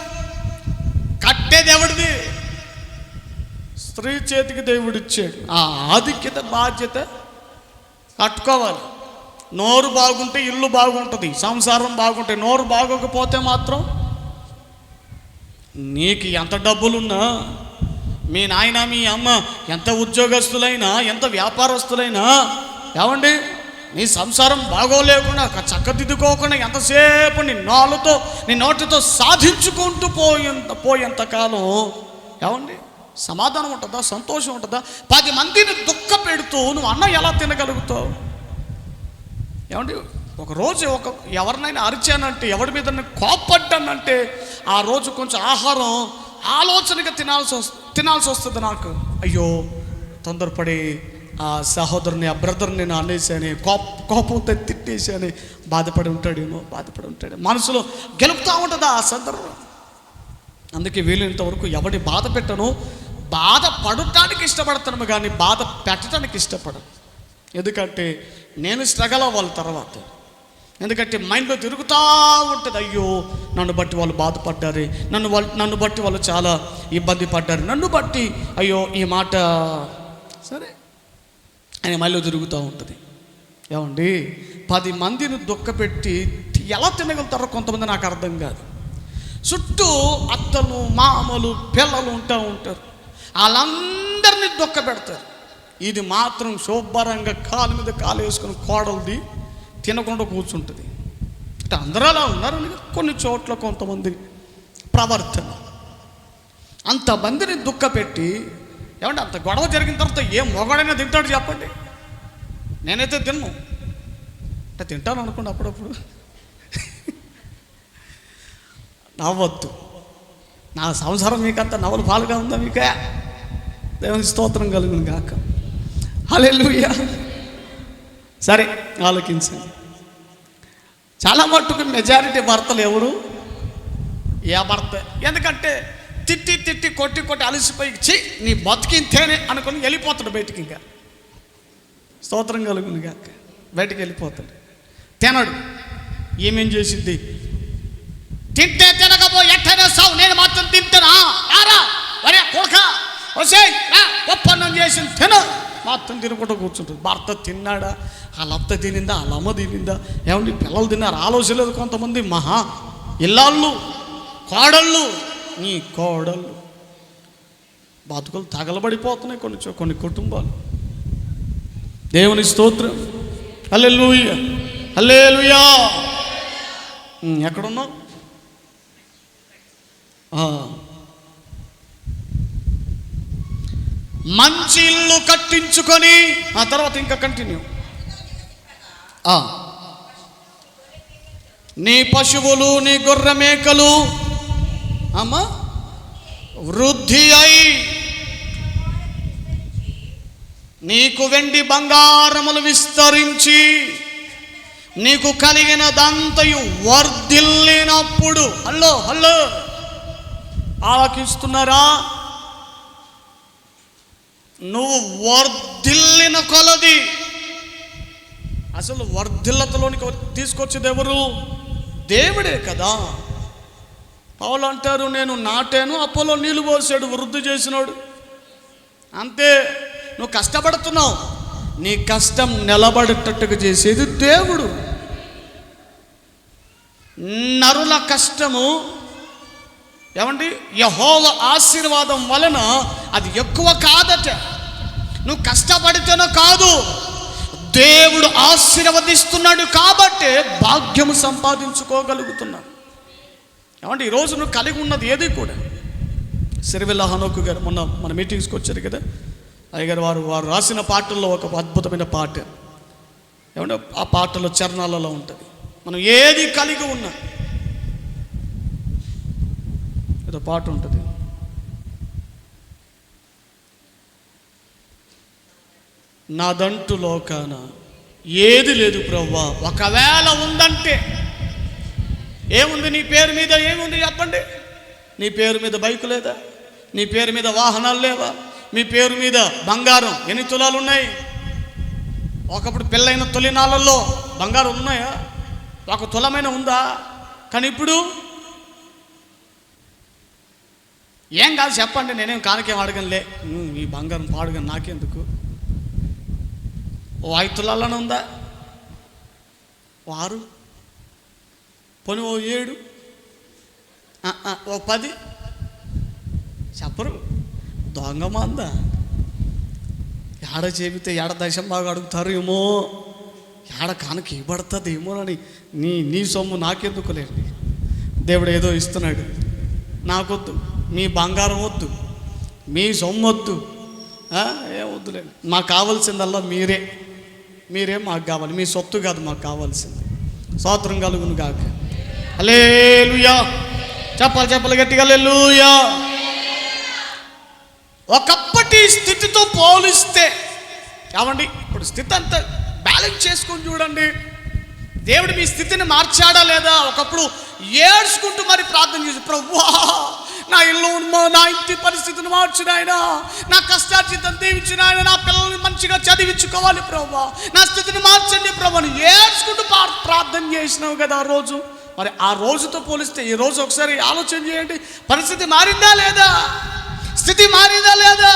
కట్టేది ఎవడిది? స్త్రీ చేతికి దేవుడు ఇచ్చాడు. ఆ ఆధిక్యత బాధ్యత కట్టుకోవాలి. నోరు బాగుంటే ఇల్లు బాగుంటుంది, సంసారం బాగుంటే. నోరు బాగోకపోతే మాత్రం నీకు ఎంత డబ్బులున్నా, మీ నాయన మీ అమ్మ ఎంత ఉద్యోగస్తులైనా, ఎంత వ్యాపారస్తులైనా, ఏమండి నీ సంసారం బాగోలేకుండా చక్కదిద్దుకోకుండా ఎంతసేపు నీ నోటితో సాధించుకుంటూ పోయేంతకాలం ఏమండి సమాధానం ఉంటుందా? సంతోషం ఉంటుందా? 10 మందిని దుఃఖ పెడుతూ నువ్వు అన్నం ఎలా తినగలుగుతావు? ఏమండి ఒకరోజు ఎవరినైనా అరిచానంటే, ఎవరి మీద కోప్పడ్డానంటే ఆ రోజు కొంచెం ఆహారం ఆలోచనగా తినాల్సి వస్తుంది నాకు. అయ్యో తొందరపడి ఆ సహోదరుని ఆ బ్రదర్ని నేను అనేసాని, కోపంతో తిట్టేసాని బాధపడి ఉంటాడేమో. మనసులో గెలుపుతూ ఉంటుంది ఆ సందర్భం. అందుకే వీలైనంత వరకు ఎవరిని బాధ పెట్టను. బాధ పడటానికి ఇష్టపడతాను కానీ బాధ పెట్టడానికి ఇష్టపడను. ఎందుకంటే నేను స్ట్రగల్ అవ్వాలి తర్వాత. ఎందుకంటే మైండ్లో తిరుగుతూ ఉంటుంది, అయ్యో నన్ను బట్టి వాళ్ళు బాధపడ్డారు, నన్ను బట్టి వాళ్ళు చాలా ఇబ్బంది పడ్డారు, నన్ను బట్టి అయ్యో ఈ మాట సరే అని మైండ్లో తిరుగుతూ ఉంటుంది. ఏమండి 10 మందిని దుఃఖపెట్టి ఎలా తినగలుగుతారో కొంతమంది నాకు అర్థం కాదు. చుట్టూ అత్తలు మామలు పిల్లలు ఉంటారు, వాళ్ళందరినీ దుఃఖ పెడతారు. ఇది మాత్రం శుభ్రంగా కాలు మీద కాలు వేసుకుని కోడలది తినకుండా కూర్చుంటుంది. అంటే అందరూ అలా ఉన్నారని కొన్ని చోట్ల కొంతమంది ప్రవర్తన. అంతమందిని దుఃఖ పెట్టి ఏమంటే అంత గొడవ జరిగిన తర్వాత ఏ మొగాడైనా తింటాడు చెప్పండి? నేనైతే తిన్ను. అంటే తింటాను అనుకోండి అప్పుడప్పుడు. నవ్వద్దు. నా సంసారం మీకంత నవ్వులు పాలుగా ఉందా? మీకే దేవుని స్తోత్రం కలుగును గాక. హల్లెలూయా. సరే ఆలోచించండి. చాలా మట్టుకు మెజారిటీ భర్తలు ఎవరు? ఏ భర్త? ఎందుకంటే తిట్టి కొట్టి అలసిపోయి నీ బతికింతేనే అనుకుని వెళ్ళిపోతాడు బయటికి. ఇంకా స్తోత్రం కలుగును గాక. బయటికి వెళ్ళిపోతాడు. తినడు. ఏమేం చేసింది? తింటే తినకపో ఎట్టనే సావు, నేను మాత్రం తింటానా? యారా వరే కొడుక వసే ఒప్పందం చేసి తిన మాత్రం తినకుండా కూర్చుంటుంది. భర్త తిన్నాడా? వాళ్ళ అత్త తినిందా? వాళ్ళ అమ్మ తినిందా? ఏమండి పిల్లలు తిన్నారు? ఆలోచన లేదు. కొంతమంది మహా ఇల్లాళ్ళు కోడళ్ళు, నీ కోడళ్ళు బతుకులు తగలబడిపోతున్నాయి కొన్ని కుటుంబాలు. దేవుని స్తోత్రం. హల్లెలూయా, హల్లెలూయా. ఎక్కడున్నావు? మంచి ఇల్లు కట్టించుకొని ఆ తర్వాత ఇంకా కంటిన్యూ. నీ పశువులు నీ గొర్రె మేకలు అమ్మా వృద్ధి అయి నీకు వెండి బంగారములు విస్తరించి నీకు కలిగినదంతయు వర్ధిల్లినప్పుడు. హలో ఆలకిస్తున్నారా? నువ్వు వర్ధిల్లిన కొలది, అసలు వర్ధిల్లతలోనికి తీసుకొచ్చేది ఎవరు? దేవుడే కదా. పౌలు అంటారు, నేను నాటాను, అపోలో నీళ్ళు పోసాడు, వృద్ధి చేసినాడు. అంతే. నువ్వు కష్టపడుతున్నావు, నీ కష్టం నిలబడేటట్టుగా చేసేది దేవుడు. నరుల కష్టము ఏమండి యెహోవా ఆశీర్వాదం వలన అది ఎక్కువ కాదట. నువ్వు కష్టపడితేనో కాదు, దేవుడు ఆశీర్వదిస్తున్నాడు కాబట్టి భాగ్యము సంపాదించుకోగలుగుతున్నావు. ఏమంటే ఈరోజు నువ్వు కలిగి ఉన్నది ఏది కూడా. సిరివెల్ల హనోకు గారు మొన్న మన మీటింగ్స్కి వచ్చారు కదా, అయ్యగారు వారు రాసిన పాటల్లో ఒక అద్భుతమైన పాట, ఏమంటే ఆ పాటలో చరణాలలో ఉంటుంది, మనం ఏది కలిగి ఉన్నా ఏదో పాట ఉంటుంది, నాదంటూ లోకాన ఏది లేదు ప్రభువా, ఒకవేళ ఉందంటే ఏముంది? నీ పేరు మీద ఏముంది చెప్పండి? నీ పేరు మీద బైకు లేదా? నీ పేరు మీద వాహనాలు లేవా? మీ పేరు మీద బంగారం ఎన్ని తులాలు ఉన్నాయి? ఒకప్పుడు పెళ్ళైన తొలినాళ్ళల్లో బంగారం ఉన్నాయా? ఒక తులమైన ఉందా? కానీ ఇప్పుడు ఏం కాదు చెప్పండి, నేనేం కానికేం అడగనులే, ఈ బంగారం పాడుగా నాకెందుకు? ఓ 5 తులాలనే ఉందా? 6, పోనీ ఓ 7, ఓ 10 చెప్పరు. దొంగ మందా ఏడ చెబితే ఏడ దశం బాగా అడుగుతారు ఏమో, ఏడ కానుక ఇవ్వబడుతుంది ఏమోనని నీ సొమ్ము నాకెందుకులేండి. దేవుడు ఏదో ఇస్తున్నాడు, నాకొద్దు, మీ బంగారం వద్దు, మీ సొమ్ము వద్దు, ఏం వద్దులేండి. మాకు కావాల్సిందల్లా మీరే మాకు కావాలి, మీ సొత్తు కాదు మాకు కావాల్సింది. స్తోత్రం కలుగును గాక. హల్లెలూయా. చెప్పాలి గట్టిగా హల్లెలూయా. ఒకప్పటి స్థితితో పోలిస్తే ఏమండి ఇప్పుడు స్థితి అంతా బ్యాలెన్స్ చేసుకొని చూడండి. దేవుడు మీ స్థితిని మార్చాడా లేదా? ఒకప్పుడు ఏడ్చుకుంటూ మరి ప్రార్థన చేసి, ప్రభువా నా ఇల్లు నా ఇంటి పరిస్థితిని మార్చిన ఆయన, నా కష్టార్జితం దీవించిన ఆయన, నా పిల్లల్ని మంచిగా చదివించుకోవాలి ప్రభువా, నా స్థితిని మార్చండి ప్రభువా, ఏడ్చుకుంటూ ప్రార్థన చేసినావు కదా ఆ రోజు. మరి ఆ రోజుతో పోలిస్తే ఈ రోజు ఒకసారి ఆలోచన చేయండి, పరిస్థితి మారిందా లేదా? స్థితి మారిందా లేదా?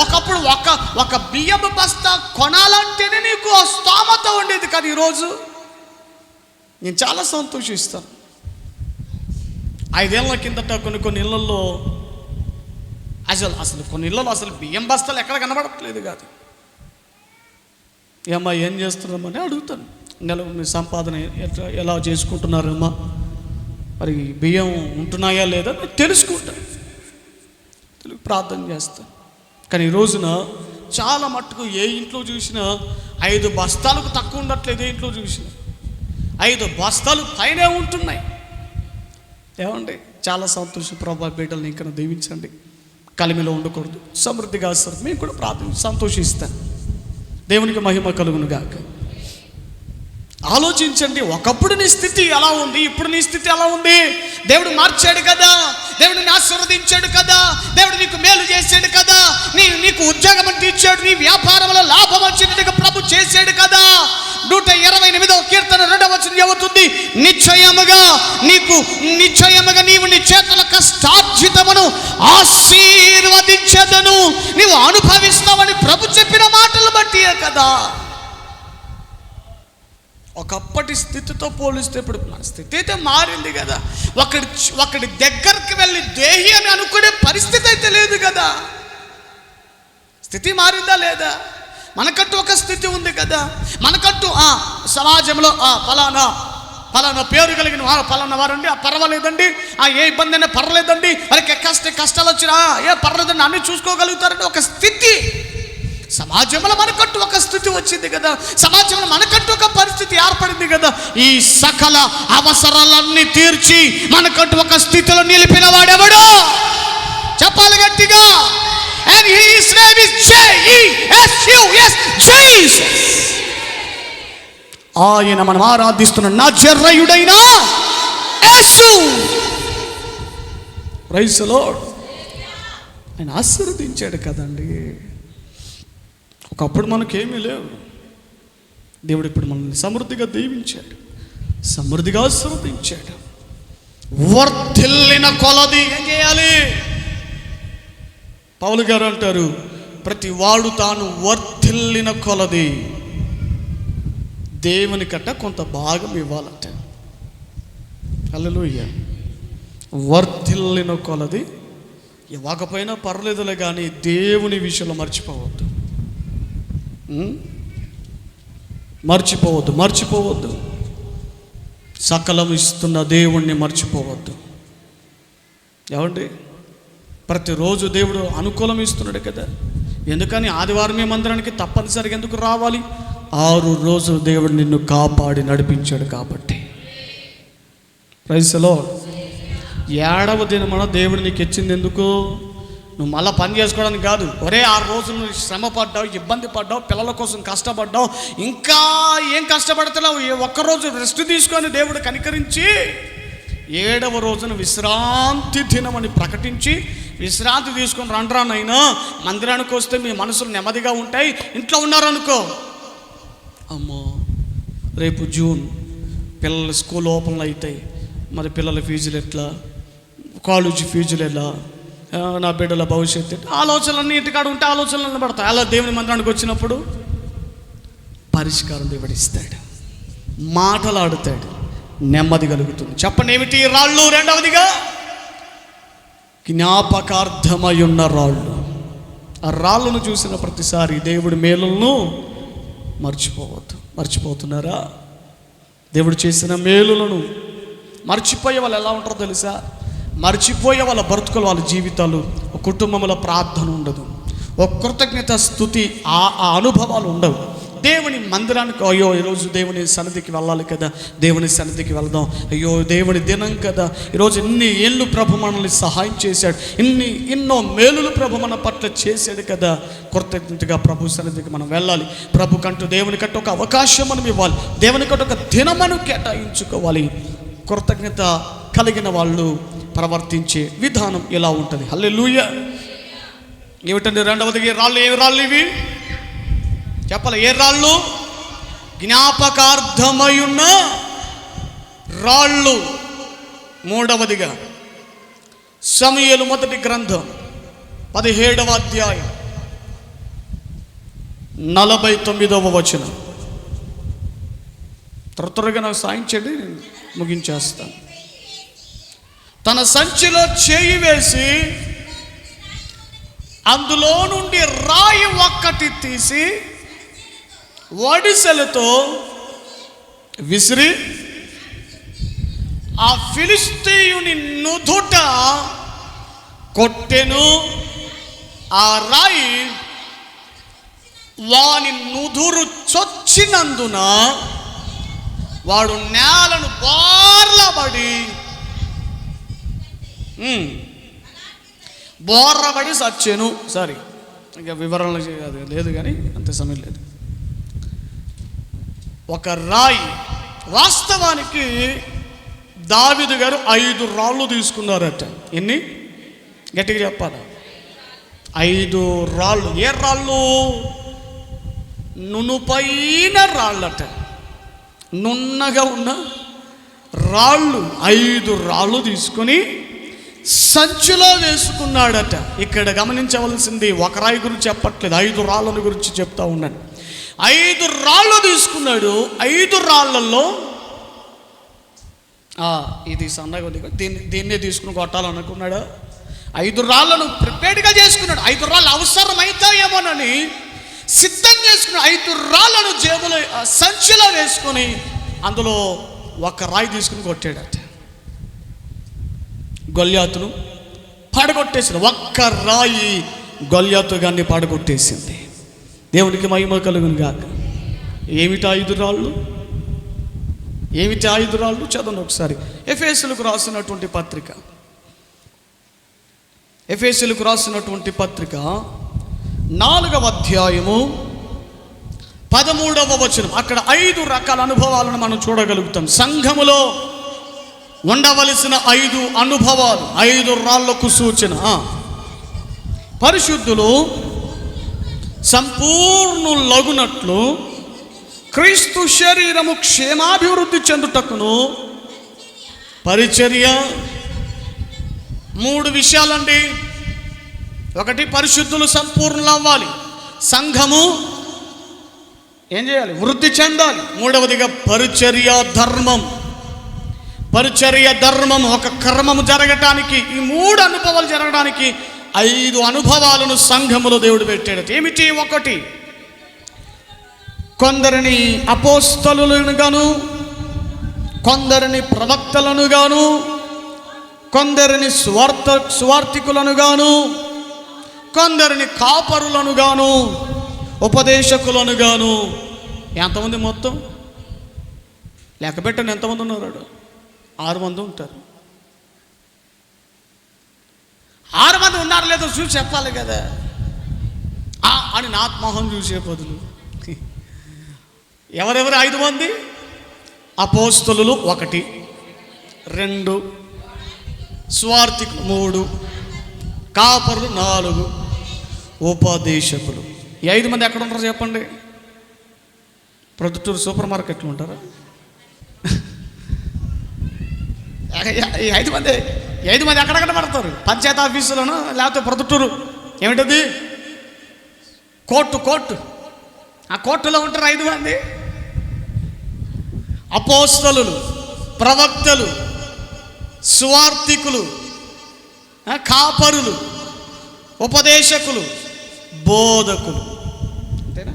ఒకప్పుడు ఒక బియ్యం బస్తా కొనాలంటేనే నీకు స్తోమత ఉండేది, కానీ ఈరోజు నేను చాలా సంతోషిస్తాను. 5 ఏళ్ళ కిందట కొన్ని ఇళ్ళల్లో అసలు కొన్ని ఇళ్ళలో అసలు బియ్యం బస్తాలు ఎక్కడ కనబడట్లేదు కాదు. ఏమ్మా ఏం చేస్తున్నామని అడుగుతాను, నెల మీ సంపాదన ఎలా చేసుకుంటున్నారమ్మా, మరి బియ్యం ఉంటున్నాయా లేదా తెలుసుకుంటాను, ప్రార్థన చేస్తాను. కానీ ఈ రోజున చాలా మట్టుకు ఏ ఇంట్లో చూసినా 5 బస్తాలకు తక్కువ ఉండట్లేదు. ఏ ఇంట్లో చూసినా 5 బస్తాలు పైనే ఉంటున్నాయి. ఏమండి చాలా సంతోషం ప్రభా, బిడ్డల్ని ఇంకా దీవించండి, కలిమిలో ఉండకూడదు, సమృద్ధిగా వస్తారు. మేము కూడా ప్రార్థన సంతోషిస్తాను. దేవునికి మహిమ కలుగును గాక. ఆలోచించండి, ఒకప్పుడు నీ స్థితి ఎలా ఉంది, ఇప్పుడు నీ స్థితి ఎలా ఉంది? దేవుడు మార్చాడు కదా, దేవుడిని ఆశీర్వదించాడు కదా, దేవుడు నీకు మేలు చేశాడు కదా, నీకు ఉద్యోగం అంటే ఇచ్చాడు, నీ వ్యాపారంలో లాభం వచ్చినట్టుగా ప్రభు చేశాడు కదా. 128వ కీర్తన 2వ వచనం చెబుతుంది, నిశ్చయముగా నీవు నీ చేతుల కష్టార్జితమును ఆశీర్వదించదను, నీవు అనుభవిస్తావని ప్రభు చెప్పిన మాటలు బట్టియే కదా. ఒకప్పటి స్థితితో పోలిస్తే ఇప్పుడు మన స్థితి అయితే మారింది కదా. ఒకడి దగ్గరికి వెళ్ళి దేహి అని అనుకునే పరిస్థితి అయితే లేదు కదా. స్థితి మారిందా లేదా? మనకంటూ ఒక స్థితి ఉంది కదా. మనకంటూ సమాజంలో ఫలానా పేరు కలిగిన వారు ఫలానా వారండి, పర్వాలేదండి, ఏ ఇబ్బంది అయినా పర్వాలేదండి, వాళ్ళకి కష్టాలు వచ్చినా ఏ పర్వాలేదండి, అన్నీ చూసుకోగలుగుతారండి ఒక స్థితి. సమాజంలో మనకంటూ ఒక స్థితి వచ్చింది కదా, సమాజంలో మనకంటూ ఒక పరిస్థితి ఏర్పడింది కదా. ఈ సకల అవసరాలన్నీ తీర్చి మనకంటూ ఒక స్థితిలో నిలిపిన వాడెవడు? చెప్పాలి గట్టిగా. And his name is Jesus. ఆయన మనం ఆరాధిస్తున్న నజరేయుడైన యేసు. Praise the lord. ఆయన ఆశీర్వదించాడు కదండి. ఒకప్పుడు మనకేమీ లేవు, దేవుడు ఇప్పుడు మనల్ని సమృద్ధిగా దీవించాడు, సమృద్ధిగా ఆశీర్వదించాడు. వర్ధిల్లిన కొలది ఏం చేయాలి? పౌలు గారు అంటారు, ప్రతి వాడు తాను వర్ధిల్లిన కొలది దేవుని కట్ట కొంత భాగం ఇవ్వాలంట. హల్లెలూయా. వర్ధిల్లిన కొలది ఇవ్వకపోయినా పర్లేదులే, కానీ దేవుని విషయంలో మర్చిపోవద్దు. సకలం ఇస్తున్న దేవుణ్ణి మర్చిపోవద్దు. ఏమండి, ప్రతిరోజు దేవుడు అనుకూలం ఇస్తున్నాడు కదా. ఎందుకని ఆదివారమే మందిరానికి తప్పనిసరిగా ఎందుకు రావాలి? 6 రోజులు దేవుడు నిన్ను కాపాడి నడిపించాడు కాబట్టి. Praise the Lord. 7వ దినమున దేవుడు నీకు ఇచ్చింది ఎందుకు? నువ్వు మళ్ళీ పని చేసుకోవడానికి కాదు. 6 రోజులు నువ్వు శ్రమ పడ్డావు, ఇబ్బంది పడ్డావు, పిల్లల కోసం కష్టపడ్డావు, ఇంకా ఏం కష్టపడుతున్నావు? ఒక్కరోజు రెస్ట్ తీసుకొని దేవుడు కనికరించి 7వ రోజున విశ్రాంతి దినమని ప్రకటించి, విశ్రాంతి తీసుకొని రండ్రానైనా మందిరానికి వస్తే మీ మనసులు నెమ్మదిగా ఉంటాయి. ఇంట్లో ఉన్నారనుకో, అమ్మో రేపు జూన్ పిల్లల స్కూల్ ఓపెన్లు అవుతాయి, మరి పిల్లల ఫీజులు ఎట్లా, కాలేజీ ఫీజులు ఎలా, నా బిడ్డల భవిష్యత్తు, ఆలోచనలన్నీ ఇంటికాడ ఉంటే ఆలోచనలు పడతాయి. అలా దేవుని మందిరానికి వచ్చినప్పుడు పరిష్కారం దేవుడిస్తాడు, మాటలాడుతాడు, నెమ్మది కలుగుతుంది. చెప్పండి ఏమిటి రాళ్ళు? రెండవదిగా జ్ఞాపకార్థమై ఉన్న రాళ్ళు. ఆ రాళ్ళను చూసిన ప్రతిసారి దేవుడి మేలులను మర్చిపోతున్నారా? దేవుడు చేసిన మేలులను మర్చిపోయే వాళ్ళు ఎలా ఉంటారో తెలుసా? మర్చిపోయే వాళ్ళ బ్రతుకులు, వాళ్ళ జీవితాలు, కుటుంబంలో ప్రార్థన ఉండదు, ఒక కృతజ్ఞత స్తుతి ఆ అనుభవాలు ఉండవు. దేవుని మందిరానికి అయ్యో ఈరోజు దేవుని సన్నిధికి వెళ్ళాలి కదా, దేవుని సన్నిధికి వెళ్దాం, అయ్యో దేవుని దినం కదా, ఈరోజు ఎన్ని ఏళ్ళు ప్రభు మనల్ని సహాయం చేశాడు, ఎన్నో మేలులు ప్రభు మన పట్ల చేశాడు కదా, కృతజ్ఞతగా ప్రభు సన్నిధికి మనం వెళ్ళాలి. ప్రభు కంటూ దేవుని కంటూ ఒక అవకాశం మనం ఇవ్వాలి, దేవుని కంటూ ఒక దినమను కేటాయించుకోవాలి. కృతజ్ఞత కలిగిన వాళ్ళు ప్రవర్తించే విధానం ఎలా ఉంటుంది? హల్లెలూయా. ఏమిటండి రెండవది రాళ్ళు? ఏ రాళ్ళు ఇవి చెప్పాలి? ఏ రాళ్ళు? జ్ఞాపకార్థమై ఉన్న రాళ్ళు. మూడవదిగా సమూయేలు మొదటి గ్రంథం 17వ అధ్యాయం 49వ వచనం. త్వరగా నాకు సాయించండి, ముగించేస్తాను. తన సంచిలో చేయి వేసి అందులో నుండి రాయి ఒక్కటి తీసి వడిసెలతో విసిరి ఆ ఫిలిష్తీయుని నుదుట కొట్టెను. ఆ రాయి వాని నుదురు చొచ్చినందున వాడు నేలను బోర్లబడి సచ్చెను. సారీ, ఇంకా వివరణలు లేదు కానీ అంత సమయం లేదు. ఒక రాయి, వాస్తవానికి దావీదు గారు 5 రాళ్ళు తీసుకున్నారట. ఎన్ని? గట్టిగా చెప్పాలి. 5 రాళ్ళు. ఏ రాళ్ళు? నునుపైన రాళ్ళట, నున్నగా ఉన్న రాళ్ళు. 5 రాళ్ళు తీసుకొని సంచిలో వేసుకున్నాడట. ఇక్కడ గమనించవలసింది, ఒక రాయి గురించి చెప్పట్లేదు, 5 రాళ్ళను గురించి చెప్తా ఉన్నాను. 5 రాళ్ళు తీసుకున్నాడు. 5 రాళ్ళల్లో ఇది సన్నగా ఉంది, దీన్నే తీసుకుని కొట్టాలనుకున్నాడు. 5 రాళ్ళను ప్రిపేర్డ్గా చేసుకున్నాడు. 5 రాళ్ళు అవసరమైతాయేమోనని సిద్ధం చేసుకుని 5 రాళ్ళను జేబులో సంచిలో వేసుకొని అందులో ఒక రాయి తీసుకుని కొట్టాడట. గొల్యాతును పడగొట్టేసింది. ఒక్క రాయి గొల్యాతు గాన్ని పడగొట్టేసింది. దేవునికి మహిమ కలుగును గాక. ఏమిటి 5 రాళ్ళు? ఏమిటి 5 రాళ్ళు? చదవండి ఒకసారి. ఎఫెసీయులకు రాసినటువంటి పత్రిక, ఎఫెసీయులకు రాసినటువంటి పత్రిక 4వ అధ్యాయము 13వ వచనం. అక్కడ 5 రకాల అనుభవాలను మనం చూడగలుగుతాం. సంఘములో ఉండవలసిన 5 అనుభవాలు, 5 రాళ్లకు సూచన. పరిశుద్ధులు సంపూర్ణులగునట్లు క్రీస్తు శరీరము క్షేమాభివృద్ధి చెందుటకును పరిచర్య. 3 విషయాలండి. ఒకటి, పరిశుద్ధులు సంపూర్ణులు అవ్వాలి, సంఘము ఏం చేయాలి? వృద్ధి చెందాలి. మూడవదిగా పరిచర్య ధర్మం. పరిచర్య ధర్మం ఒక క్రమము జరగటానికి, ఈ 3 అనుభవాలు జరగడానికి 5 అనుభవాలను సంఘములో దేవుడు పెట్టాడు. ఏమిటి? ఒకటి, కొందరిని అపోస్తలులను గాను, కొందరిని ప్రవక్తలను గాను, కొందరిని స్వార్థికులను గాను, కొందరిని కాపరులను గాను, ఉపదేశకులను గాను. ఎంతమంది మొత్తం లెక్క పెట్టండి, ఎంతమంది ఉన్నారు? 6 మంది ఉంటారు. 6 మంది ఉన్నారు లేదో చూసి చెప్పాలి కదా అని నా ఆత్మోహం చూసే బదులు ఎవరెవరు 5 మంది? అపోస్తలులు 1, 2, స్వార్థికులు 3, కాపరులు 4, ఉపదేశకులు. ఈ 5 మంది ఎక్కడ ఉంటారు చెప్పండి? ప్రొద్దుటూరు సూపర్ మార్కెట్లో ఉంటారా? ఈ 5 మంది ఎక్కడెక్కడ పడతారు? పంచాయతీ ఆఫీసులోనూ, లేకపోతే ప్రొద్దుటూరు ఏమిటది కోర్టు ఆ కోర్టులో ఉంటారు 5 మంది. అపోస్తలులు, ప్రవక్తలు, సువార్థికులు, కాపరులు, ఉపదేశకులు, బోధకులు. అంతేనా?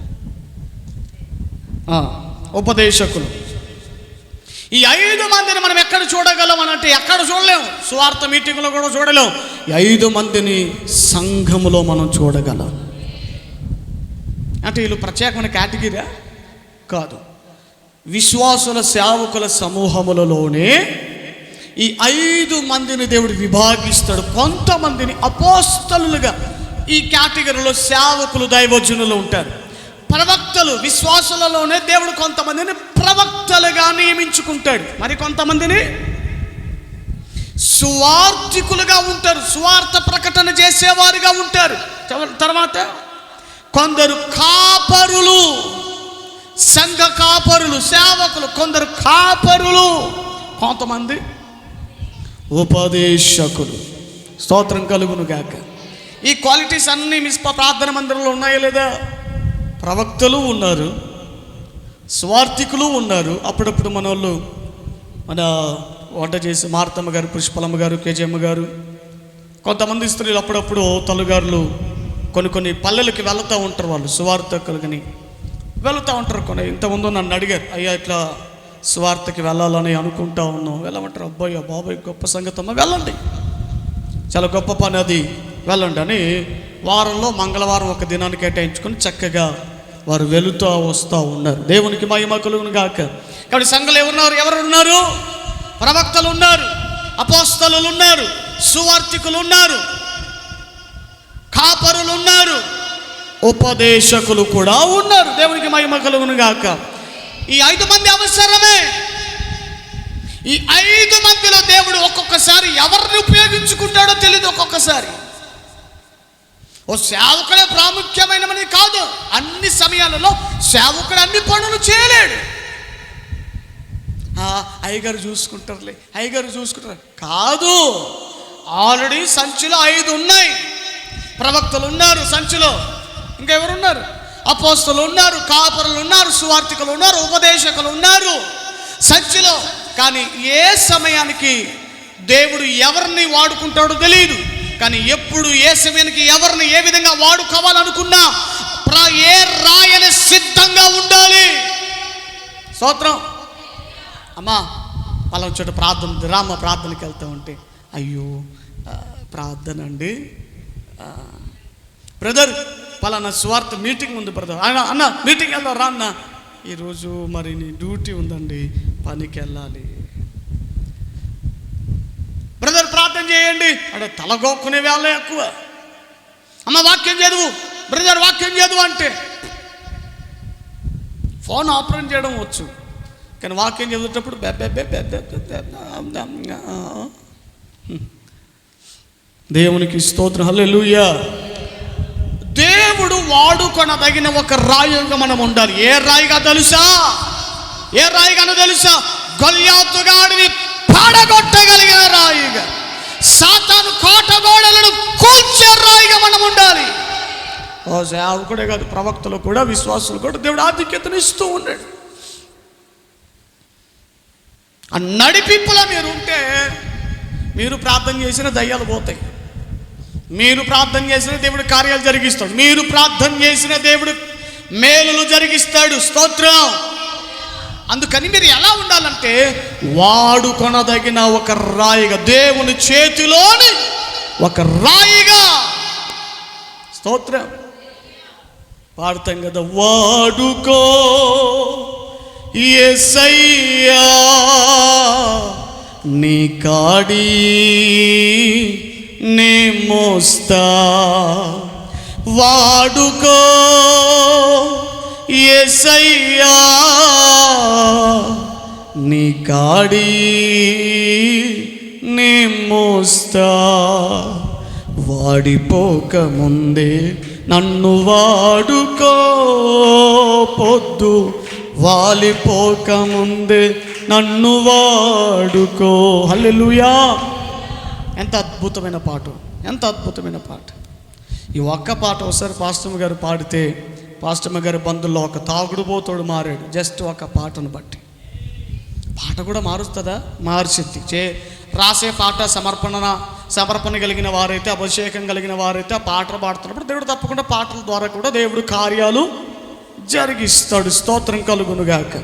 ఉపదేశకులు. ఈ 5 మందిని మనం ఎక్కడ చూడగలం అని అంటే ఎక్కడ చూడలేము. సువార్త మీటింగ్లో కూడా చూడలేము. ఈ 5 మందిని సంఘములో మనం చూడగలం. అంటే వీళ్ళు ప్రత్యేకమైన కేటగిరీ కాదు. విశ్వాసుల సేవకుల సమూహములలోనే ఈ 5 మందిని దేవుడు విభాగిస్తాడు. కొంతమందిని అపోస్తలులుగా ఈ కేటగిరీలో సేవకులు, దైవజనులు ఉంటారు. ప్రవక్తలు, విశ్వాసులలోనే దేవుడు కొంతమందిని ప్రవక్తలుగా నియమించుకుంటాడు. మరి కొంతమందిని సువార్థికులుగా ఉంటారు, సువార్త ప్రకటన చేసేవారుగా ఉంటారు. తర్వాత కొందరు కాపరులు, సంఘ కాపరులు, సేవకులు, కొందరు కాపరులు, కొంతమంది ఉపదేశకులు. స్తోత్రం కలుగును గాక. ఈ క్వాలిటీస్ అన్నీ మిస్పా ప్రార్థన మందిరంలో ఉన్నాయా లేదా? ప్రవక్తలు ఉన్నారు, స్వార్థికులు ఉన్నారు. అప్పుడప్పుడు మన వాళ్ళు వంట చేసి మార్తమ్మ గారు, పుష్పలమ్మ గారు, కేజమ్మ గారు, కొంతమంది స్త్రీలు అప్పుడప్పుడు తల్లుగారులు కొన్ని పల్లెలకి వెళుతూ ఉంటారు. వాళ్ళు సువార్తకులుగాని వెళుతూ ఉంటారు. ఇంతకుముందు నన్ను అడిగారు, అయ్యా ఇట్లా సువార్తకి వెళ్ళాలని అనుకుంటా ఉన్నాం, వెళ్ళమంటారు. అబ్బాయి బాబాయ్ గొప్ప సంగతమ్మ, వెళ్ళండి, చాలా గొప్ప పని అది, వెళ్ళండి అని వారంలో మంగళవారం ఒక దినాన్ని కేటాయించుకొని చక్కగా వారు వెళుతూ వస్తూ ఉన్నారు. దేవునికి మహిమ కలుగును గాక. కాబట్టి సంఘంలో ఎవరున్నారు? ప్రవక్తలు ఉన్నారు, అపోస్తలులు ఉన్నారు, సువార్థికులు ఉన్నారు, కాపరులు ఉన్నారు, ఉపదేశకులు కూడా ఉన్నారు. దేవునికి మహిమ కలుగును గాక. ఈ 5 మంది అవసరమే. ఈ 5 మందిలో దేవుడు ఒక్కొక్కసారి ఎవరిని ఉపయోగించుకుంటాడో తెలియదు. ఒక్కొక్కసారి ఓ సేవకుడే ప్రాముఖ్యమైనమని కాదు. అన్ని సమయాలలో సేవకుడు అన్ని పనులు చేయలేడు. అయ్యగారు చూసుకుంటారులే, అయ్యగారు చూసుకుంటారు కాదు. ఆల్రెడీ సంచిలో 5 ఉన్నాయి. ప్రవక్తలు ఉన్నారు సంచిలో, ఇంకా ఎవరున్నారు? అపోస్తలు ఉన్నారు, కాపరులు ఉన్నారు, సువార్థికులు ఉన్నారు, ఉపదేశకులు ఉన్నారు సంచిలో. కానీ ఏ సమయానికి దేవుడు ఎవరిని వాడుకుంటాడో తెలియదు. కానీ ఎప్పుడు ఏ సమయానికి ఎవరిని ఏ విధంగా వాడుకోవాలనుకున్నా ఏ రాయని సిద్ధంగా ఉండాలి. స్తోత్రం. అమ్మా పలానా చోట ప్రార్థన, రామ ప్రార్థనకి వెళ్తా ఉంటే, అయ్యో ప్రార్థన అండి బ్రదర్, పలానా స్వార్థ మీటింగ్ ఉంది బ్రదర్, అన్న మీటింగ్ వెళ్దాం రా అన్న, ఈరోజు మరి నీ డ్యూటీ ఉందండి, పనికి వెళ్ళాలి. బ్రదర్ ప్రార్థన చేయండి అంటే తలగొక్కునే వేళ ఎక్కువ. అమ్మ వాక్యం చదువు, బ్రదర్ వాక్యం చదువు అంటే ఫోన్ ఆపరేట్ చేయడం వచ్చు, కానీ వాక్యం చదివేటప్పుడు దేవునికి స్తోత్రం, హల్లెలూయా. దేవుడు వాడుకొనదగిన ఒక రాయిగా మనం ఉండాలి. ఏ రాయిగా తెలుసా? ఏ రాయిగానో తెలుసా? గొల్యాతుగాడిని పడగొట్టగలిగిన రాయిగా, సాతాను కోటగోడలను కూల్చే రాయిగా మనం ఉండాలి. ఓ సేవకుడే కాదు, ప్రవక్తలు కూడా, విశ్వాసులు కూడా దేవుడు ఆధిక్యతను ఇస్తూ ఉన్నాడు. ఆ నడిపింపులో మీరు ఉంటే మీరు ప్రార్థన చేసిన దయ్యాలు పోతాయి, మీరు ప్రార్థన చేసిన దేవుడు కార్యాలు జరిగిస్తాడు, మీరు ప్రార్థన చేసిన దేవుడు మేలులు జరిగిస్తాడు. స్తోత్రం. అందుకని మీరు ఎలా ఉండాలంటే వాడుకొనదగిన ఒక రాయిగా, దేవుని చేతిలోని ఒక రాయిగా. స్తోత్రం. పాడతాం కదా, వాడుకో యేసయ్యా నీ కాడి నే మోస్తా, వాడుకో యేసయ్యా నీ కాడి నే మోస్తా, వాడిపోక ముందే నన్ను వాడుకో, పొద్దు వాలిపోక ముందే నన్ను వాడుకో. హల్లెలూయా. ఎంత అద్భుతమైన పాట, ఎంత అద్భుతమైన పాట. ఈ ఒక్క పాట ఒకసారి పాస్టమ్మ గారు పాడితే, పాస్టమ్మ గారి బంధుల్లో ఒక తాగుడుపోతోడు మారాడు జస్ట్ ఒక పాటను బట్టి. పాట కూడా మారుస్తుందా? మార్చిద్ది. రాసే పాట సమర్పణ కలిగిన వారైతే, అభిషేకం కలిగిన వారైతే ఆ పాటలు పాడుతున్నప్పుడు దేవుడు తప్పకుండా పాటల ద్వారా కూడా దేవుడు కార్యాలు జరిగిస్తాడు. స్తోత్రం కలుగునుగాక.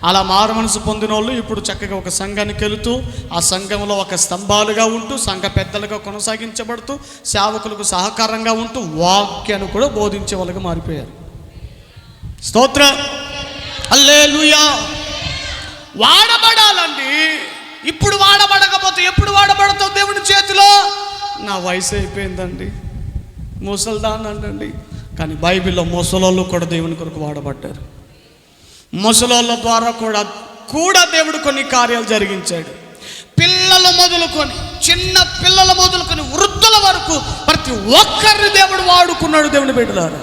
అలా మారు మనసు పొందిన వాళ్ళు ఇప్పుడు చక్కగా ఒక సంఘానికి వెళుతూ, ఆ సంఘంలో ఒక స్తంభాలుగా ఉంటూ, సంఘ పెద్దలుగా కొనసాగించబడుతూ, సేవకులకు సహకారంగా ఉంటూ, వాక్యాన్ని కూడా బోధించే వాళ్ళగా మారిపోయారు. స్తోత్రం. హల్లెలూయా. వాడబడాలండి. ఇప్పుడు వాడబడకపోతే ఎప్పుడు వాడబడతావు దేవుని చేతిలో? నా వయసు అయిపోయిందండి, ముసల్దాన్ని అండి. కానీ బైబిల్లో ముసలోళ్ళు కూడా దేవుని కొరకు వాడబడ్డారు. ముసలోళ్ళ ద్వారా కూడా దేవుడు కొన్ని కార్యాలు జరిగించాడు. పిల్లలు మొదలుకొని, చిన్న పిల్లల మొదలుకొని వృద్ధుల వరకు ప్రతి ఒక్కరిని దేవుడు వాడుకున్నాడు. దేవుని బిడ్డలారా,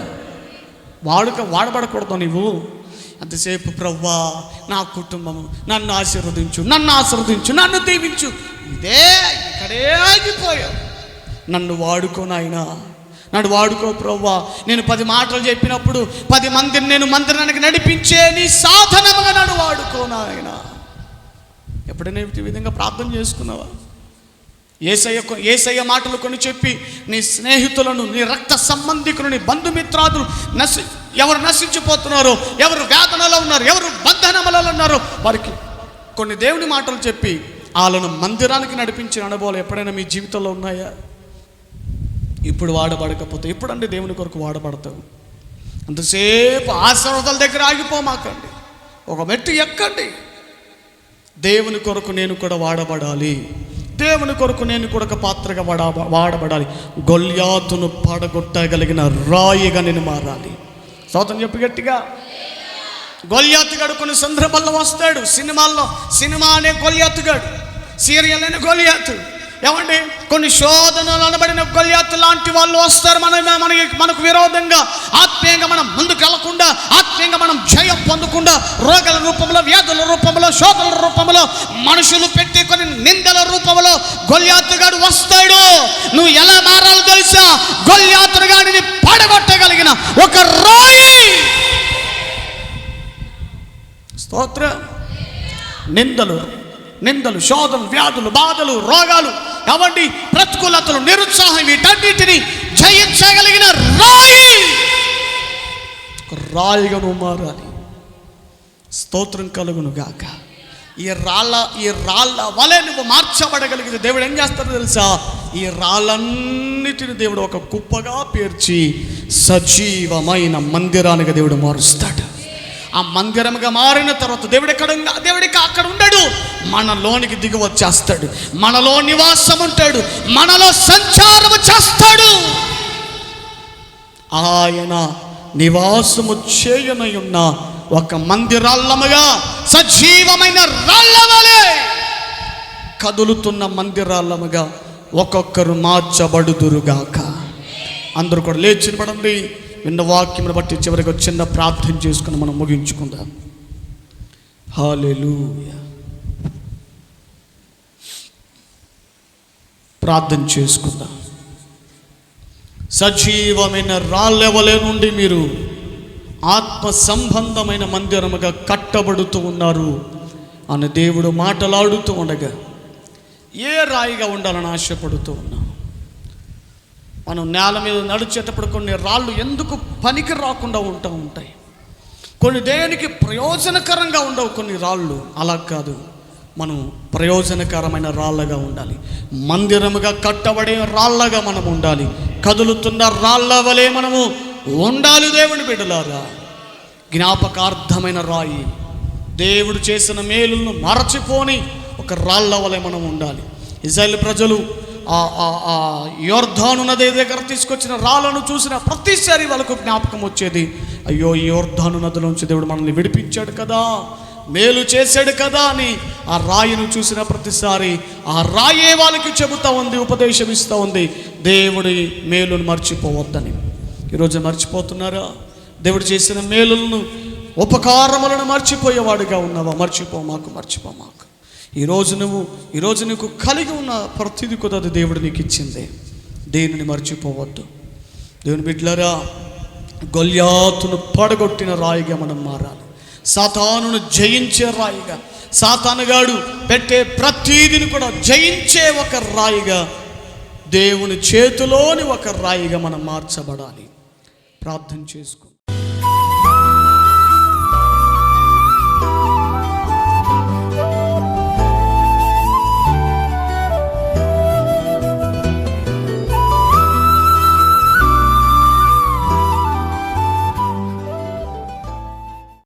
వాడబడకూడదు నీవు. అంతసేపు ప్రభువా నా కుటుంబము నన్ను ఆశీర్వదించు, నన్ను దీవించు, ఇక్కడే ఆగిపోయావు. నన్ను వాడుకో నాయనా, నన్ను వాడుకో ప్రభువా. నేను 10 మాటలు చెప్పినప్పుడు 10 మందిని నేను మందిరానికి నడిపించే నీ సాధనముగా నన్ను వాడుకో నాయనా. ఎప్పుడైనా ఈ విధంగా ప్రార్థన చేసుకున్నావా? యేసయ్య మాటలు కొన్ని చెప్పి నీ స్నేహితులను, నీ రక్త సంబంధికులు, నీ బంధుమిత్రాదులు ఎవరు నశించిపోతున్నారో, ఎవరు వేదనలో ఉన్నారు, ఎవరు బంధనములలో ఉన్నారో వారికి కొన్ని దేవుని మాటలు చెప్పి వాళ్ళను మందిరానికి నడిపించిన అనుభవాలు ఎప్పుడైనా మీ జీవితంలో ఉన్నాయా? ఇప్పుడు వాడబడకపోతే ఎప్పుడండి దేవుని కొరకు వాడబడతావు? అంతసేపు ఆశీర్వాదాల దగ్గర ఆగిపోమాకండి, ఒక మెట్టు ఎక్కండి. దేవుని కొరకు నేను కూడా వాడబడాలి, దేవుని కొరకు నేను కూడా ఒక పాత్రగా వాడబడాలి. గొల్యాతును పడగొట్టగలిగిన రాయిగా నేను మారాలి. స్తోత్రం చెప్పి గట్టిగా. గొల్యాతుగాడు కొన్ని సందర్భాల్లో వస్తాడు. సినిమా అనే గొల్యాతుగాడు, సీరియల్ అనే గొల్యాతు. ఏమండి, కొన్ని శోధనలు అనబడిన గొల్యాతు లాంటి వాళ్ళు వస్తారు మనకు విరోధంగా. ఆత్మీయంగా మనం ముందుకు వెళ్లకుండా, ఆత్మీయంగా మనం జయం పొందకుండా, రోగాల రూపంలో, వ్యాధుల రూపంలో, శోధనల రూపంలో, మనుషులు పెట్టి కొన్ని నిందల రూపంలో గొల్యాతుగాడు వస్తాడు. నువ్వు ఎలా మారాలో తెలుసా? గొల్యాతుగాడిని పడగొట్టగలిగిన ఒక రాయి. స్తోత్రం. నిందలు, శోధనలు, వ్యాధులు, బాధలు, రోగాలు, కాబట్టి ప్రతికూలతలు, నిరుత్సాహం, వీటన్నిటిని జయించగలిగిన రాయిగా నువ్వు మారాలి. స్తోత్రం కలుగును గాక. ఈ రాళ్ళ వలె నువ్వు మార్చబడగలిగితే దేవుడు ఏం చేస్తాడో తెలుసా? ఈ రాళ్ళన్నిటిని దేవుడు ఒక కుప్పగా పేర్చి సజీవమైన మందిరానికి దేవుడు మారుస్తాడు. ఆ మందిరముగా మారిన తర్వాత దేవుడికి అక్కడ ఉండడు, మనలోనికి దిగి వచ్చేస్తాడు, మనలో నివాసం ఉంటాడు, మనలో సంచారము చేస్తాడు. ఆయన నివాసము చేయనయున్న ఒక మందిరాళ్ళముగా, సజీవమైన రాళ్ళవలే కదులుతున్న మందిరాళ్ళముగా ఒక్కొక్కరు మార్చబడుదురుగాక. అందరూ కూడా లేచి నిలబడండి. విన్న వాక్యమును బట్టి చివరికి చిన్న ప్రార్థన చేసుకుని మనం ముగించుకుందాం. హల్లెలూయా. ప్రార్థన చేసుకుందాం. సజీవమైన రాళ్ళెవలే నుండి మీరు ఆత్మ సంబంధమైన మందిరముగా కట్టబడుతూ ఉన్నారు అని దేవుడు మాటలాడుతూ ఉండగా ఏ రాయిగా ఉండాలని ఆశపడుతూ ఉన్నాం. మనం నేల మీద నడిచేటప్పుడు కొన్ని రాళ్ళు ఎందుకు పనికి రాకుండా ఉంటాయి. కొన్ని దేనికి ప్రయోజనకరంగా ఉండవు కొన్ని రాళ్ళు. అలా కాదు, మనం ప్రయోజనకరమైన రాళ్ళగా ఉండాలి. మందిరముగా కట్టబడే రాళ్ళగా మనం ఉండాలి. కదులుతున్న రాళ్ళ వలె మనము ఉండాలి. దేవుని బిడ్డలారా, జ్ఞాపకార్థమైన రాయి, దేవుడు చేసిన మేలులను మరచిపోని ఒక రాళ్ళ వలె మనం ఉండాలి. ఇశ్రాయేలు ప్రజలు ఆ యోర్దాను నది దగ్గర తీసుకొచ్చిన రాళ్ళను చూసిన ప్రతిసారి వాళ్ళకు జ్ఞాపకం వచ్చేది, అయ్యో ఈ యోర్దాను నదిలోంచి దేవుడు మనల్ని విడిపించాడు కదా, మేలు చేశాడు కదా అని ఆ రాయిని చూసిన ప్రతిసారి ఆ రాయే వాళ్ళకి చెబుతూ ఉంది, ఉపదేశం ఇస్తూ ఉంది, దేవుడి మేలును మర్చిపోవద్దని. ఈరోజు మర్చిపోతున్నారా? దేవుడు చేసిన మేలులను, ఉపకారములను మర్చిపోయేవాడుగా ఉన్నావా? మర్చిపోమాకు. ఈరోజు నీకు కలిగి ఉన్న ప్రతిది కూడా అది దేవుడు నీకు ఇచ్చిందే. దేనిని మర్చిపోవద్దు. దేవుని బిడ్డలారా, గొల్యాతును పడగొట్టిన రాయిగా మనం మారాలి. సాతానును జయించే రాయిగా, సాతానుగాడు పెట్టే ప్రతీదిని కూడా జయించే ఒక రాయిగా, దేవుని చేతిలోని ఒక రాయిగా మనం మార్చబడాలి. ప్రార్థన చేసుకో.